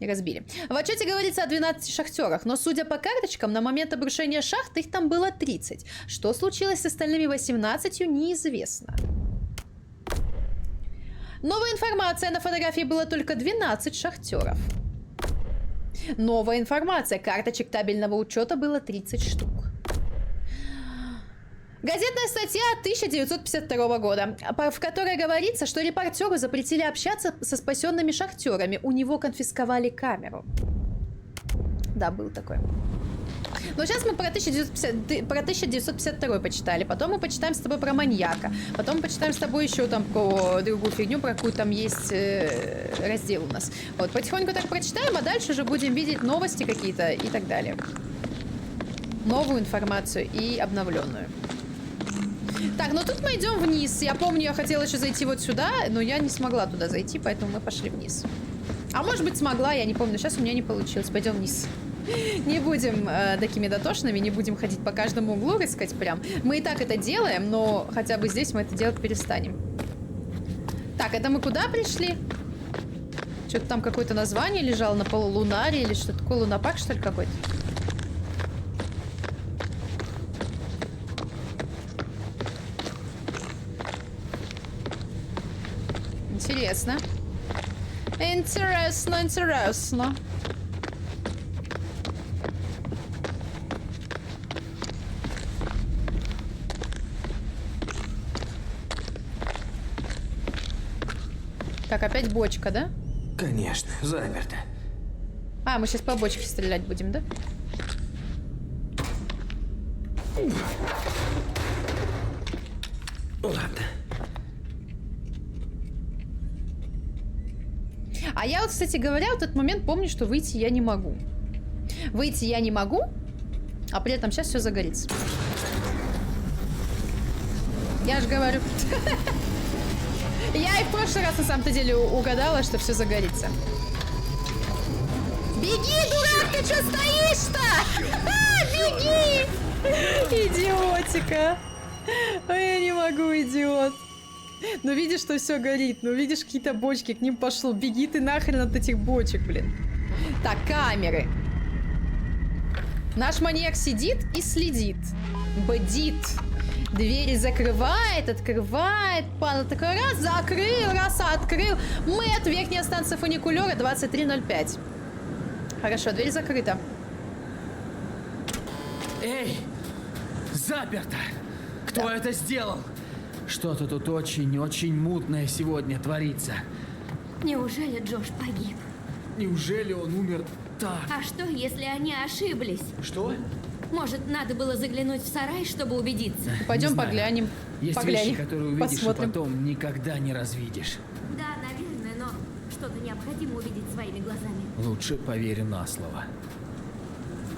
И разбили. В отчете говорится о 12 шахтерах, но судя по карточкам, на момент обрушения шахты их там было 30. Что случилось с остальными 18, неизвестно. Новая информация. На фотографии было только 12 шахтеров. Новая информация. Карточек табельного учета было 30 штук. Газетная статья 1952 года, в которой говорится, что репортеру запретили общаться со спасенными шахтерами. У него конфисковали камеру. Да, был такой. Но сейчас мы про 1952 почитали. Потом мы почитаем с тобой про маньяка. Потом мы почитаем с тобой еще там про другую фигню, про какую там есть раздел у нас. Вот, потихоньку так прочитаем, а дальше уже будем видеть новости какие-то и так далее. Новую информацию и обновленную. Так, ну тут мы идем вниз. Я помню, я хотела еще зайти вот сюда, но я не смогла туда зайти, поэтому мы пошли вниз. А может быть смогла, я не помню. Сейчас у меня не получилось. Пойдем вниз. Не будем такими дотошными, не будем ходить по каждому углу, рыскать прям. Мы и так это делаем, но хотя бы здесь мы это делать перестанем. Так, это мы куда пришли? Что-то там какое-то название лежало на полу, лунарий или что такое, лунопарк, что ли, какой-то? Интересно. Интересно, интересно. Так, опять бочка, да? Конечно, заперто. А, мы сейчас по бочке стрелять будем, да? Ладно. А я вот, кстати говоря, в этот момент помню, что выйти я не могу. Выйти я не могу, а при этом сейчас все загорится. Я же говорю... Я и в прошлый раз на самом-то деле угадала, что все загорится. Беги, дурак, ты что стоишь-то? Беги! Идиотика. Ой, я не могу, идиот. Ну видишь, что все горит. Ну видишь, какие-то бочки, к ним пошло. Беги ты нахрен от этих бочек, блин. Так, камеры. Наш маньяк сидит и следит. Бдит. Двери закрывает, открывает. Пан такой, раз закрыл, раз открыл. Мэтт, верхняя станция фуникулера, 23:05. Хорошо, дверь закрыта. Эй! Заперто! Кто это сделал? Что-то тут очень-очень мутное сегодня творится. Неужели Джош погиб? Неужели он умер так? А что, если они ошиблись? Что? Может, надо было заглянуть в сарай, чтобы убедиться? Пойдем Не знаю. поглянем. Есть Поглянем. вещи, которые увидишь, Посмотрим. и потом никогда не развидишь. Да, наверное, но что-то необходимо увидеть своими глазами. Лучше поверь на слово.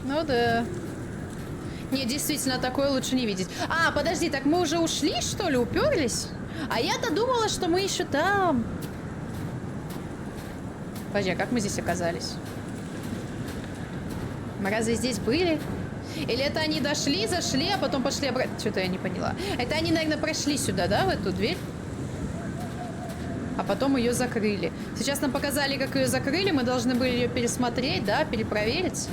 Ну да. Не, действительно, такое лучше не видеть. А, подожди, так мы уже ушли, что ли, уперлись? А я-то думала, что мы еще там. Подожди, а как мы здесь оказались? Мы разве здесь были? Или это они дошли, зашли, а потом пошли обратно? Что-то я не поняла. Это они, наверное, прошли сюда, да, в эту дверь? А потом ее закрыли. Сейчас нам показали, как ее закрыли. Мы должны были ее пересмотреть, да, перепроверить.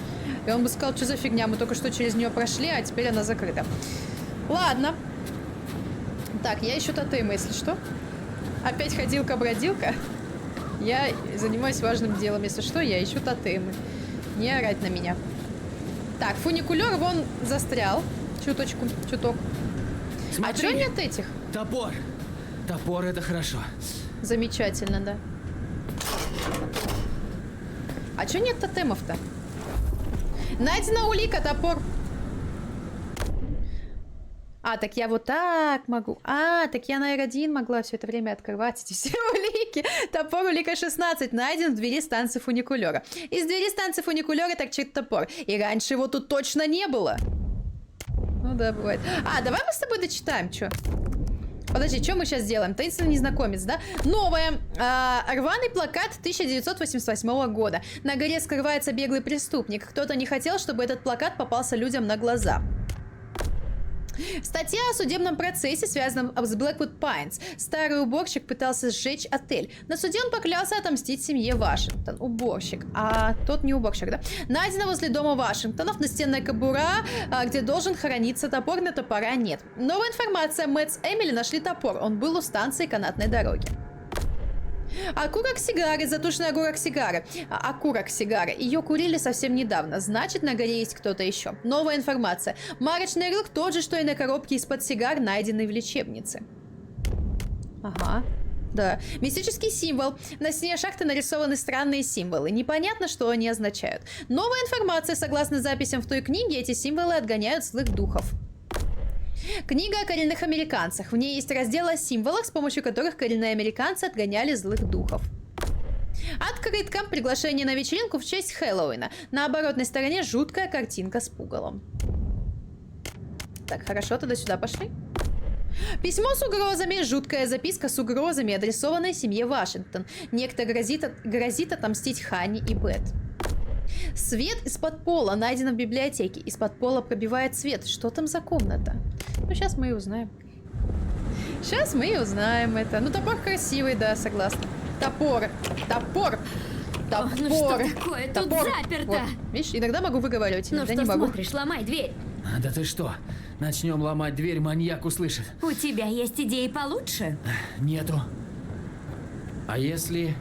И он бы сказал, что за фигня, мы только что через нее прошли, а теперь она закрыта. Ладно. Так, я ищу тотемы, если что. Опять ходилка-бродилка. Я занимаюсь важным делом, если что, я ищу тотемы. Не орать на меня. Так, фуникулер вон застрял. Чуточку, чуток. Смотри, А чё нет этих? Топор. Топор — это хорошо. Замечательно, да. А чё нет тотемов-то? Найдена улика, топор. А, так я вот так могу. А, так я на R1 могла все это время открывать эти все улики. Топор улика 16 найден в двери станции фуникулера. Из двери станции фуникулера торчит топор. И раньше его тут точно не было. Ну да, бывает. А, давай мы с тобой дочитаем, чё? Подожди, что мы сейчас делаем? Таинственный незнакомец, да? Новое. Рваный плакат 1988 года. На горе скрывается беглый преступник. Кто-то не хотел, чтобы этот плакат попался людям на глаза. Статья о судебном процессе, связанном с Blackwood Pines. Старый уборщик пытался сжечь отель. На суде он поклялся отомстить семье Вашингтон. Уборщик. А тот не уборщик, да? Найдено возле дома Вашингтонов настенная кобура, где должен храниться топор, но топора нет. Новая информация. Мэтт с Эмили нашли топор. Он был у станции канатной дороги. Окурок сигары, затушенный окурок сигары. Окурок сигары. Ее курили совсем недавно. Значит, на горе есть кто-то еще. Новая информация. Марочный ярлык тот же, что и на коробке из-под сигар, найденный в лечебнице. Ага. Да. Мистический символ. На стене шахты нарисованы странные символы. Непонятно, что они означают. Новая информация. Согласно записям в той книге, эти символы отгоняют злых духов. Книга о коренных американцах. В ней есть раздел о символах, с помощью которых коренные американцы отгоняли злых духов. Открытка. Приглашение на вечеринку в честь Хэллоуина. На оборотной стороне жуткая картинка с пугалом. Так, хорошо, тогда сюда пошли. Письмо с угрозами. Жуткая записка с угрозами, адресованная семье Вашингтон. Некто грозит отомстить Ханни и Бет. Свет из-под пола найдено в библиотеке. Из-под пола пробивает свет. Что там за комната? Ну, сейчас мы и узнаем. Сейчас мы и узнаем это. Ну, топор красивый, да, согласна. Топор. Топор. Топор. Ну что такое? Тут Топор. заперто. Вот. Видишь, иногда могу выговаривать, Ну иногда что не могу. смотришь, ломай дверь. Да ты что? Начнем ломать дверь, маньяк услышит. У тебя есть идеи получше? Нету. А если...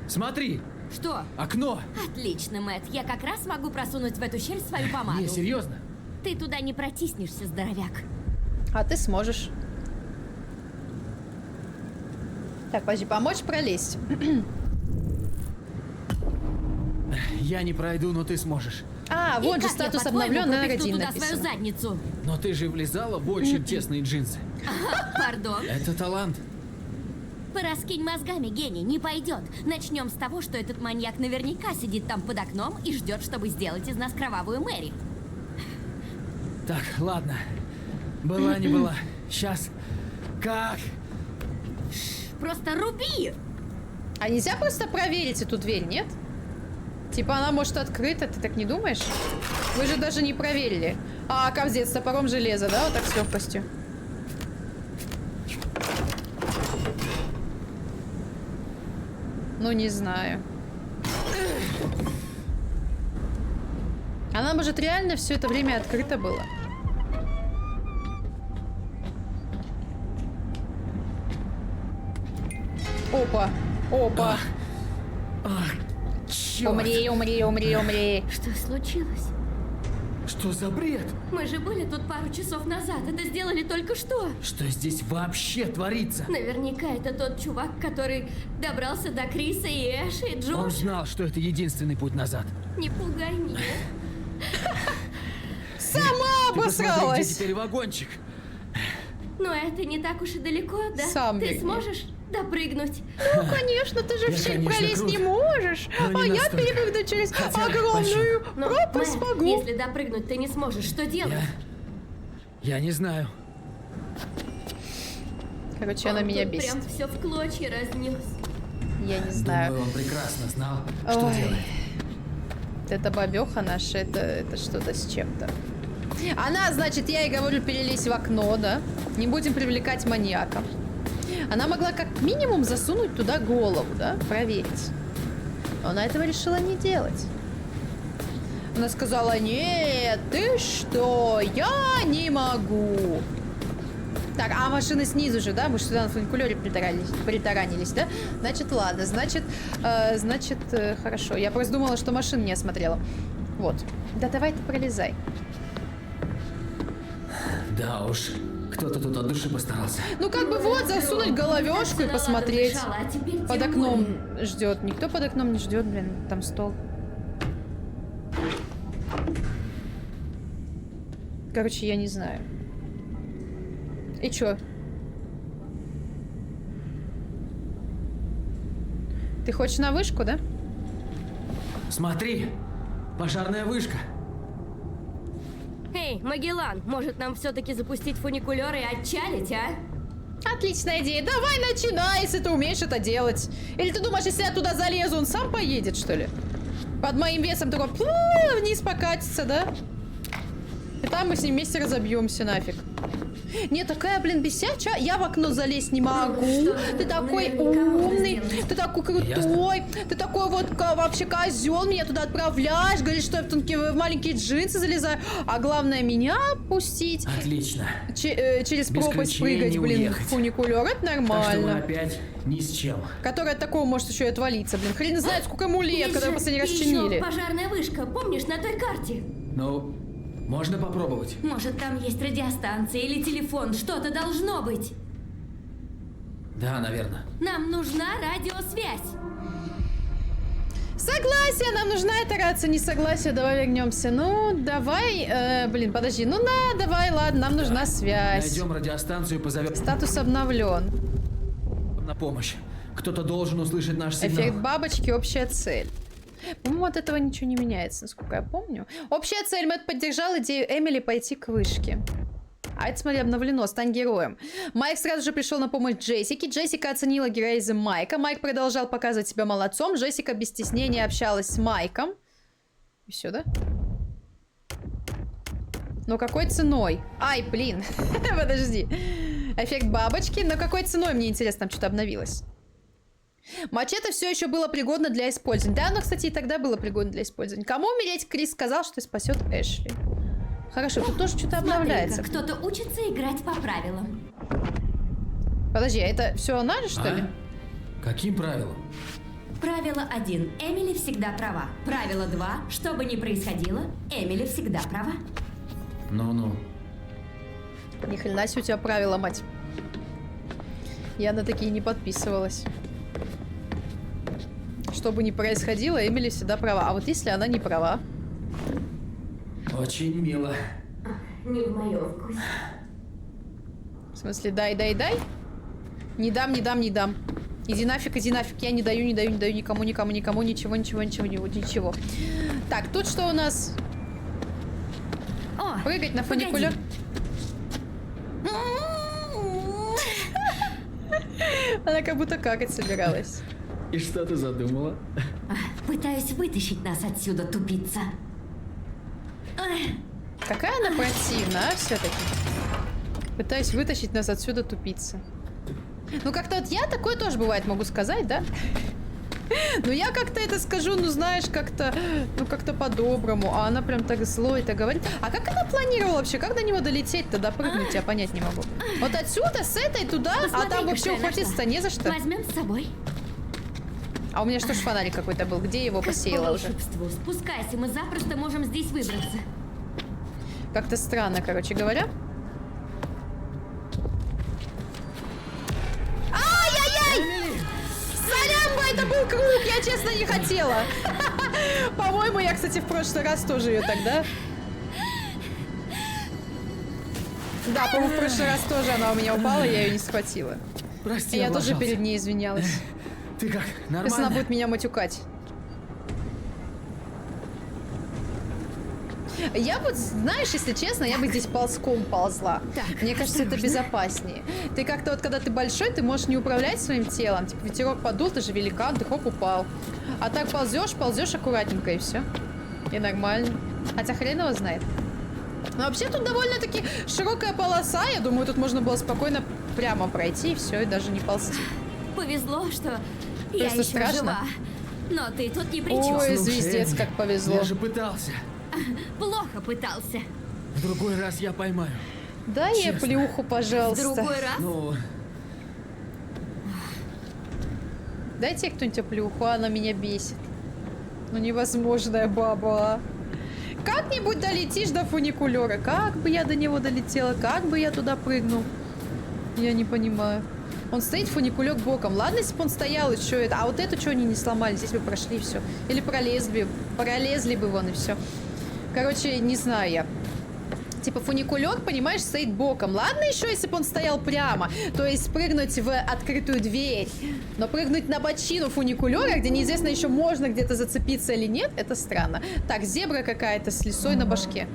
Смотри, Что? окно. Отлично, Мэтт. Я как раз могу просунуть в эту щель свою помаду. Не, серьезно. Ты туда не протиснешься, здоровяк. А ты сможешь. Так, подожди, помочь пролезть. Я не пройду, но ты сможешь. А, И вот же как я, статус по-твоему, обновлен, на пропихну R1 туда свою написано. задницу? Но ты же влезала в очень тесные джинсы. Пардон. Это талант. Пораскинь мозгами, гений, не пойдет. Начнем с того, что этот маньяк наверняка сидит там под окном и ждет, чтобы сделать из нас кровавую Мэри. Так, ладно. Была не была. Сейчас. Как? Просто руби! А нельзя просто проверить эту дверь, нет? Типа она может открыта, ты так не думаешь? Вы же даже не проверили. А, кобздец, с топором железа, да? Вот так с легкостью. Ну, не знаю. Она, может, реально все это время открыто была? Опа, опа. Ах, черт. Умри, умри, умри, умри. Что случилось? Что за бред? Мы же были тут пару часов назад. Это сделали только что. Что здесь вообще творится? Наверняка это тот чувак, который добрался до Криса и Эша и Он Джош. знал, что это единственный путь назад. Не пугай меня. Сама Ты посмотри, где обосралась. теперь вагончик. Но это не так уж и далеко, да? Сам Ты бегни. сможешь допрыгнуть? Ну, конечно, ты же Я, в щель конечно, пролезть крут, не можешь. но А не я настолько. перепрыгну через Хотя, огромную Но, пропасть Мэтт, могу. если допрыгнуть ты не сможешь, что делать? Я не знаю. Короче, она Он меня тут бесит. прям все в клочья разнес. Я не знаю. Думаю, он прекрасно знал, что Ой. делает. Эта бабеха наша, это что-то с чем-то. Она, значит, я ей говорю, перелезь в окно, да? Не будем привлекать маньяка. Она могла как минимум засунуть туда голову, да? Проверить. Но она этого решила не делать. Она сказала, нет, ты что, я не могу. Так, а машины снизу же, да? Мы же сюда на фуникулере притаранились, да? Значит, ладно, значит, хорошо. Я просто думала, что машин не осмотрела. Вот. Да давай ты пролезай. Да уж, кто-то тут от души постарался. Ну как бы вот, засунуть головешку и Так, посмотреть. ладно, дышала, а теперь Под тем окном более. ждет. Никто под окном не ждет, блин, там стол. Короче, я не знаю. И чё? Ты хочешь на вышку, да? Смотри, пожарная вышка. Эй, Магеллан, может нам все-таки запустить фуникулер и отчалить, а? Отличная идея. Давай начинай, если ты умеешь это делать. Или ты думаешь, если я туда залезу, он сам поедет, что ли? Под моим весом такой вниз покатится, да? И там мы с ним вместе разобьемся нафиг. Не, такая, блин, бесячая. Я в окно залезть не могу. Ты такой умный, ты такой крутой, ты такой вот вообще козел. Меня туда отправляешь, говоришь, что я в маленькие джинсы залезаю. А главное, меня пустить. Отлично. Через Без пропасть ключей прыгать, не блин, уехать. фуникулер. Это Так что мы нормально. опять ни с чем. Который от такого может еще и отвалиться, блин. Хрен знает, сколько ему лет, Есть когда же последний раз еще чинили. пожарная вышка, помнишь, на той карте? Ну, можно попробовать. Может, там есть радиостанция или телефон, что-то должно быть. Да, наверное. Нам нужна радиосвязь. Согласие, нам нужна эта рация, не согласие, давай вернемся. Ну, давай, блин, подожди, ну на, давай, ладно, нам нужна связь. Найдем радиостанцию и позовем Статус обновлен. на помощь. Кто-то должен услышать наш сигнал. Эффект бабочки, общая цель. По-моему, от этого ничего не меняется, насколько я помню. Общая цель, Мэтт поддержал идею Эмили пойти к вышке. А это, смотри, обновлено, стань героем. Майк сразу же пришел на помощь Джессике. Джессика оценила героизм Майка. Майк продолжал показывать себя молодцом. Джессика без стеснения общалась с Майком. И все, да? Но какой ценой? Ай, блин, подожди. Эффект бабочки, но какой ценой, мне интересно, там что-то обновилось. Мачете все еще было пригодно для использования. Да, оно, кстати, и тогда было пригодно для использования. Кому умереть? Крис сказал, что спасет Эшли. Хорошо, тут тоже что-то обновляется. Кто-то учится играть по правилам. Подожди, а это все она же, что ли? Каким правилам? Правило 1. Эмили всегда права. Правило 2. Что бы ни происходило, Эмили всегда права. Ну-ну. Ни хрена себе у тебя правила, мать. Я на такие не подписывалась. Что бы ни происходило, Эмили всегда права. А вот если она не права? Очень мило. Не в моем вкусе. В смысле, дай. Не дам. Иди нафиг, я не даю никому, ничего. Так, тут что у нас? О, Прыгать на фуникулер. Она как будто какать собиралась. И что ты задумала? Пытаюсь вытащить нас отсюда, тупица. Какая она противная, а, все-таки. Пытаюсь вытащить нас отсюда, тупица. Ну, как-то вот я такое тоже бывает, могу сказать, да? Ну, я как-то это скажу, ну, знаешь, как-то, ну, как-то по-доброму. А она прям так зло это говорит. А как она планировала вообще? Как до него долететь-то, допрыгнуть? Я понять не могу. Вот отсюда, с этой туда, а там вообще ухватиться-то не за что. Возьмем с собой. А у меня что ж фонарик какой-то был? Где его посеяла По уже? волшебству. Спускайся, мы запросто можем здесь выбраться. Как-то странно, короче говоря. Ай-яй-яй! Солямба, это был круг! Я честно не хотела. По-моему, я, кстати, в прошлый раз тоже ее тогда. Да, по-моему, в прошлый раз тоже она у меня упала, я ее не схватила. Прости, И я тоже облажался. перед ней извинялась. Ты как, Если она нормально? будет меня матюкать. Я вот, знаешь, если честно, я бы здесь ползком ползла. Так, Мне кажется, это безопаснее. Ты как-то вот, когда ты большой, ты можешь не управлять своим телом. Типа ветерок подул, ты же великан, ты хоп, упал. А так ползешь аккуратненько и все. И нормально. Хотя хрен его знает. Но вообще тут довольно-таки широкая полоса. Я думаю, тут можно было спокойно прямо пройти и все, и даже не ползти. Повезло, что я Просто еще страшно. жива. Но ты тут ни при чем. Ой, Слушай, звездец, Энди, как повезло. Я же пытался. Плохо пытался. В другой раз я поймаю. Дай ей Честно. плюху, В пожалуйста. другой раз. Ну, Дайте кто-нибудь плюху, она меня бесит. Ну невозможная баба. Как-нибудь долетишь до фуникулера. Как бы я до него долетела? Как бы я туда прыгнул? Я не понимаю. Он стоит фуникулер боком. Ладно, если бы он стоял, и что это? А вот это что они не сломали? Здесь бы прошли и все. Или пролезли бы вон и все. Короче, не знаю я. Типа фуникулер, понимаешь, стоит боком. Ладно еще, если бы он стоял прямо. То есть спрыгнуть в открытую дверь. Но прыгнуть на бочину фуникулера, где неизвестно еще можно где-то зацепиться или нет, это странно. Так, зебра какая-то с лисой на башке.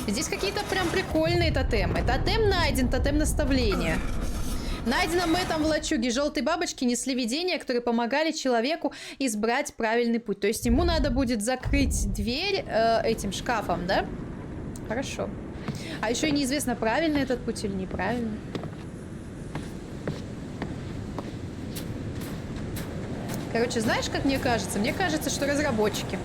Здесь какие-то прям прикольные тотемы. Тотем найден, тотем наставления. Найдено Мэттом в лачуге. Желтые бабочки несли видения, которые помогали человеку избрать правильный путь. То есть ему надо будет закрыть дверь этим шкафом, да? Хорошо. А еще и неизвестно, правильный этот путь или неправильный. Короче, знаешь, как мне кажется? Мне кажется, что разработчики,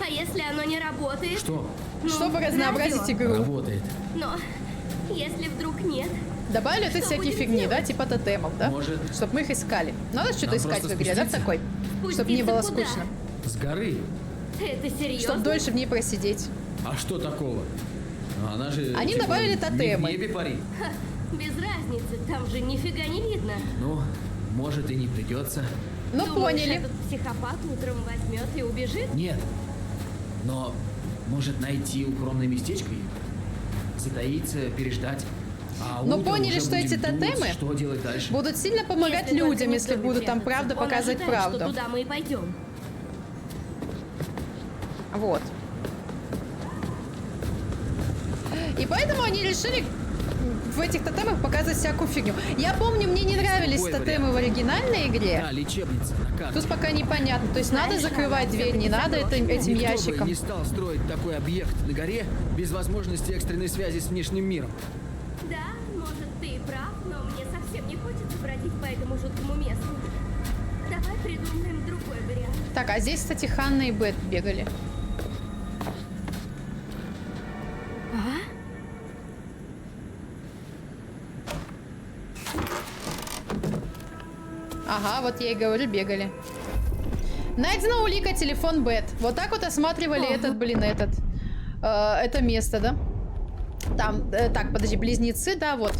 А если оно не работает? Что? Ну, чтобы разнообразить радио. игру, Работает. Но если вдруг нет, добавили вот эти Что всякие будем фигни, делать? да? Типа тотемов, да? Может, Чтобы мы их искали. Надо что-то нам искать в просто игре, да, спуститься? такой? Чтобы не Спуститься было куда? скучно. с горы. это серьезно? Чтобы дольше в ней просидеть. А что такого? Она же... Они типа, добавили не в тотемы. небе парит. Ха, без разницы, там же нифига не видно. Ну, может и не придется. Ну, Думаешь, поняли. этот психопат утром возьмет и убежит? Нет. Но может найти укромное местечко и затаиться, переждать. А Но утром поняли, уже что эти будем думать, тотемы что делать дальше. Будут сильно помогать Если только людям, не если в доме будут там прятаться. правду Он показывать ожидает, что правду. туда мы и пойдем. Вот. И поэтому они решили в этих тотемах показывать всякую фигню. Я помню, мне не нравились другой тотемы в оригинальной игре. Да, лечебница на карте. Тут пока непонятно. То есть надо Знаешь, закрывать она дверь, не всё-таки надо этим заброшенная. этим Никто бы ящиком. не стал строить такой объект на горе без возможности экстренной связи с внешним миром. Да, может, ты и прав, но мне совсем не хочется бродить по этому жуткому месту. Давай придумаем другой вариант. Так, а здесь, кстати, Ханна и Бет бегали. Ага, вот я и говорю, бегали. Найдена улика, телефон Бет. Вот так вот осматривали это место, да? Там, так, подожди, близнецы, да, вот.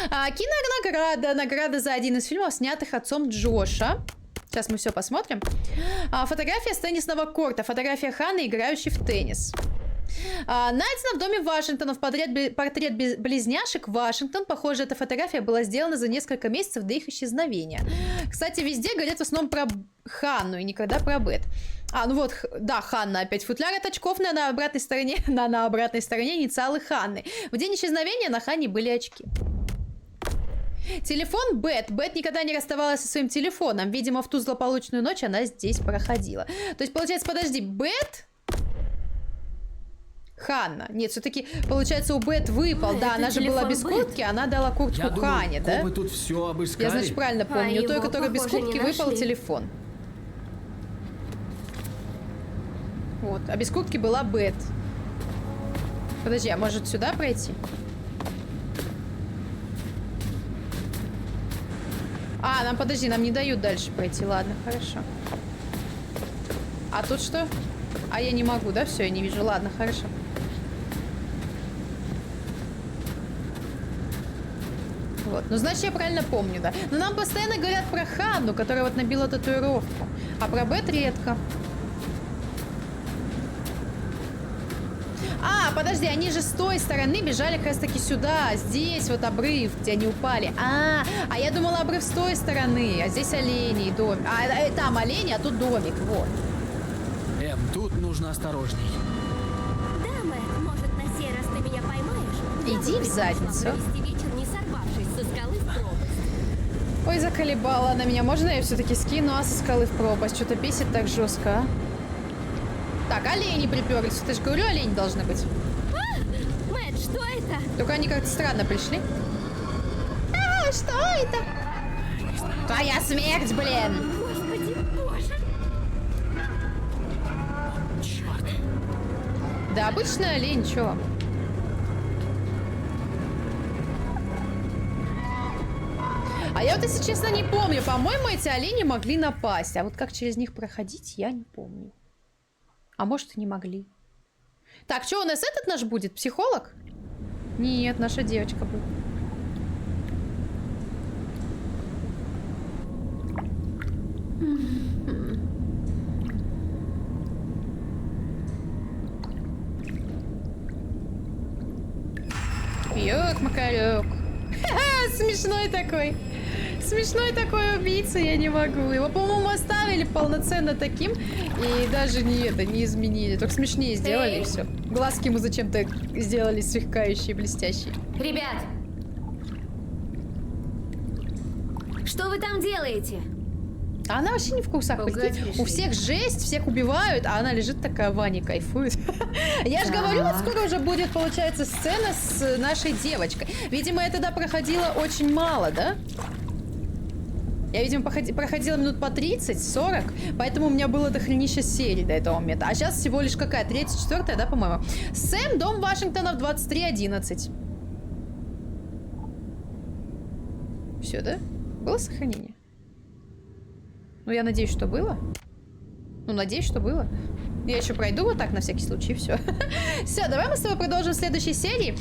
Кинонаграда, награда за один из фильмов, снятых отцом Джоша. Сейчас мы все посмотрим. Фотография с теннисного корта, фотография Ханны, играющей в теннис. Найдена в доме Вашингтонов портрет близняшек Вашингтон. Похоже, эта фотография была сделана за несколько месяцев до их исчезновения. Кстати, везде говорят в основном про Ханну и никогда про Бет. Ну вот, да, Ханна опять. Футляр от очков на обратной стороне, на обратной стороне инициалы Ханны. В день исчезновения на Ханне были очки. Телефон Бет. Бет никогда не расставалась со своим телефоном. Видимо, в ту злополучную ночь она здесь проходила. То есть, получается, подожди, Бет... Ханна. Нет, все-таки, получается, у Бет выпал. Да, это она же была телефон без Бет. куртки, она дала куртку Я думаю, Ханне, да? копы тут все обыскали. Я, значит, правильно помню. У той, его, которая без похоже, куртки, не выпал нашли. телефон. Вот. А без куртки была Бет. Подожди, а может сюда пройти? Нам, подожди, нам не дают дальше пройти. Ладно, хорошо. А тут что? Я не могу, да? Все, я не вижу. Ладно, хорошо. Вот. Ну, значит, я правильно помню, да? Но нам постоянно говорят про Ханну, которая вот набила татуировку. А про Бет редко. Подожди, они же с той стороны бежали как раз таки сюда. Здесь вот обрыв, где они упали. А я думала, обрыв с той стороны. А здесь олени и домик. Там олени, а тут домик, вот. Тут нужно осторожней. Да, Мэтт, может, на сей раз ты меня поймаешь? Иди в задницу. Провести вечер, не сорвавшись со скалы в пропасть. Ой, заколебала она меня. Можно я все-таки скину, со скалы в пропасть? Что-то бесит так жестко, Так, олени приперлись. Ты же говорю, олени должны быть. Мэтт, что это? Только они как-то странно пришли. Что это? Твоя смерть, блин! Господи, боже! Да, обычная олень, чё? Я вот, если честно, не помню. По-моему, эти олени могли напасть. А вот как через них проходить, я не помню. А может, и не могли. Так, что у нас этот наш будет? Психолог? Нет, наша девочка будет. Макарек. Смешной такой. Смешной такой убийца, я не могу. Его, по-моему, оставили полноценно таким. И даже не изменили. Только смешнее сделали и все. Глазки ему зачем-то сделали сверкающие, блестящие. Ребят! Что вы там делаете? А она вообще не в курсах. Пугать Прикинь, решили. у всех жесть, всех убивают, а она лежит такая, Ваня кайфует. Я же говорю, вот скоро уже будет, получается, сцена с нашей девочкой. Видимо, я тогда проходила очень мало, да? Я, видимо, проходила минут по 30-40, поэтому у меня было дохренища серий до этого момента. А сейчас всего лишь какая? 3-4, да, по-моему? Сэм, дом Вашингтонов, 23:11. Все, да? Было сохранение? Ну, я надеюсь, что было. Ну, надеюсь, что было. Я еще пройду вот так на всякий случай, все. Все, давай мы с тобой продолжим в следующей серии.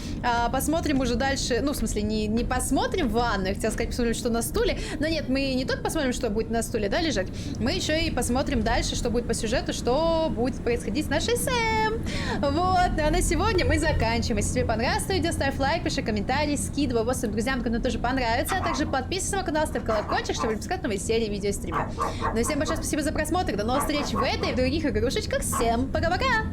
Посмотрим уже дальше. Ну, в смысле, не посмотрим в ванну. Я хотела сказать, посмотрим, что на стуле. Но нет, мы не только посмотрим, что будет на стуле, да, лежать. Мы еще и посмотрим дальше, что будет по сюжету, что будет происходить с нашей Сэм. Вот, ну а на сегодня мы заканчиваем. Если тебе понравилось это видео, ставь лайк, пиши комментарий, скидывай его своим друзьям, кому тоже понравится. А также подписывайся на канал, ставь колокольчик, чтобы не пропускать новые серии видео и стримы. Ну и всем большое спасибо за просмотр. До новых встреч в этой и в других игрушечках. Всем пока-пока!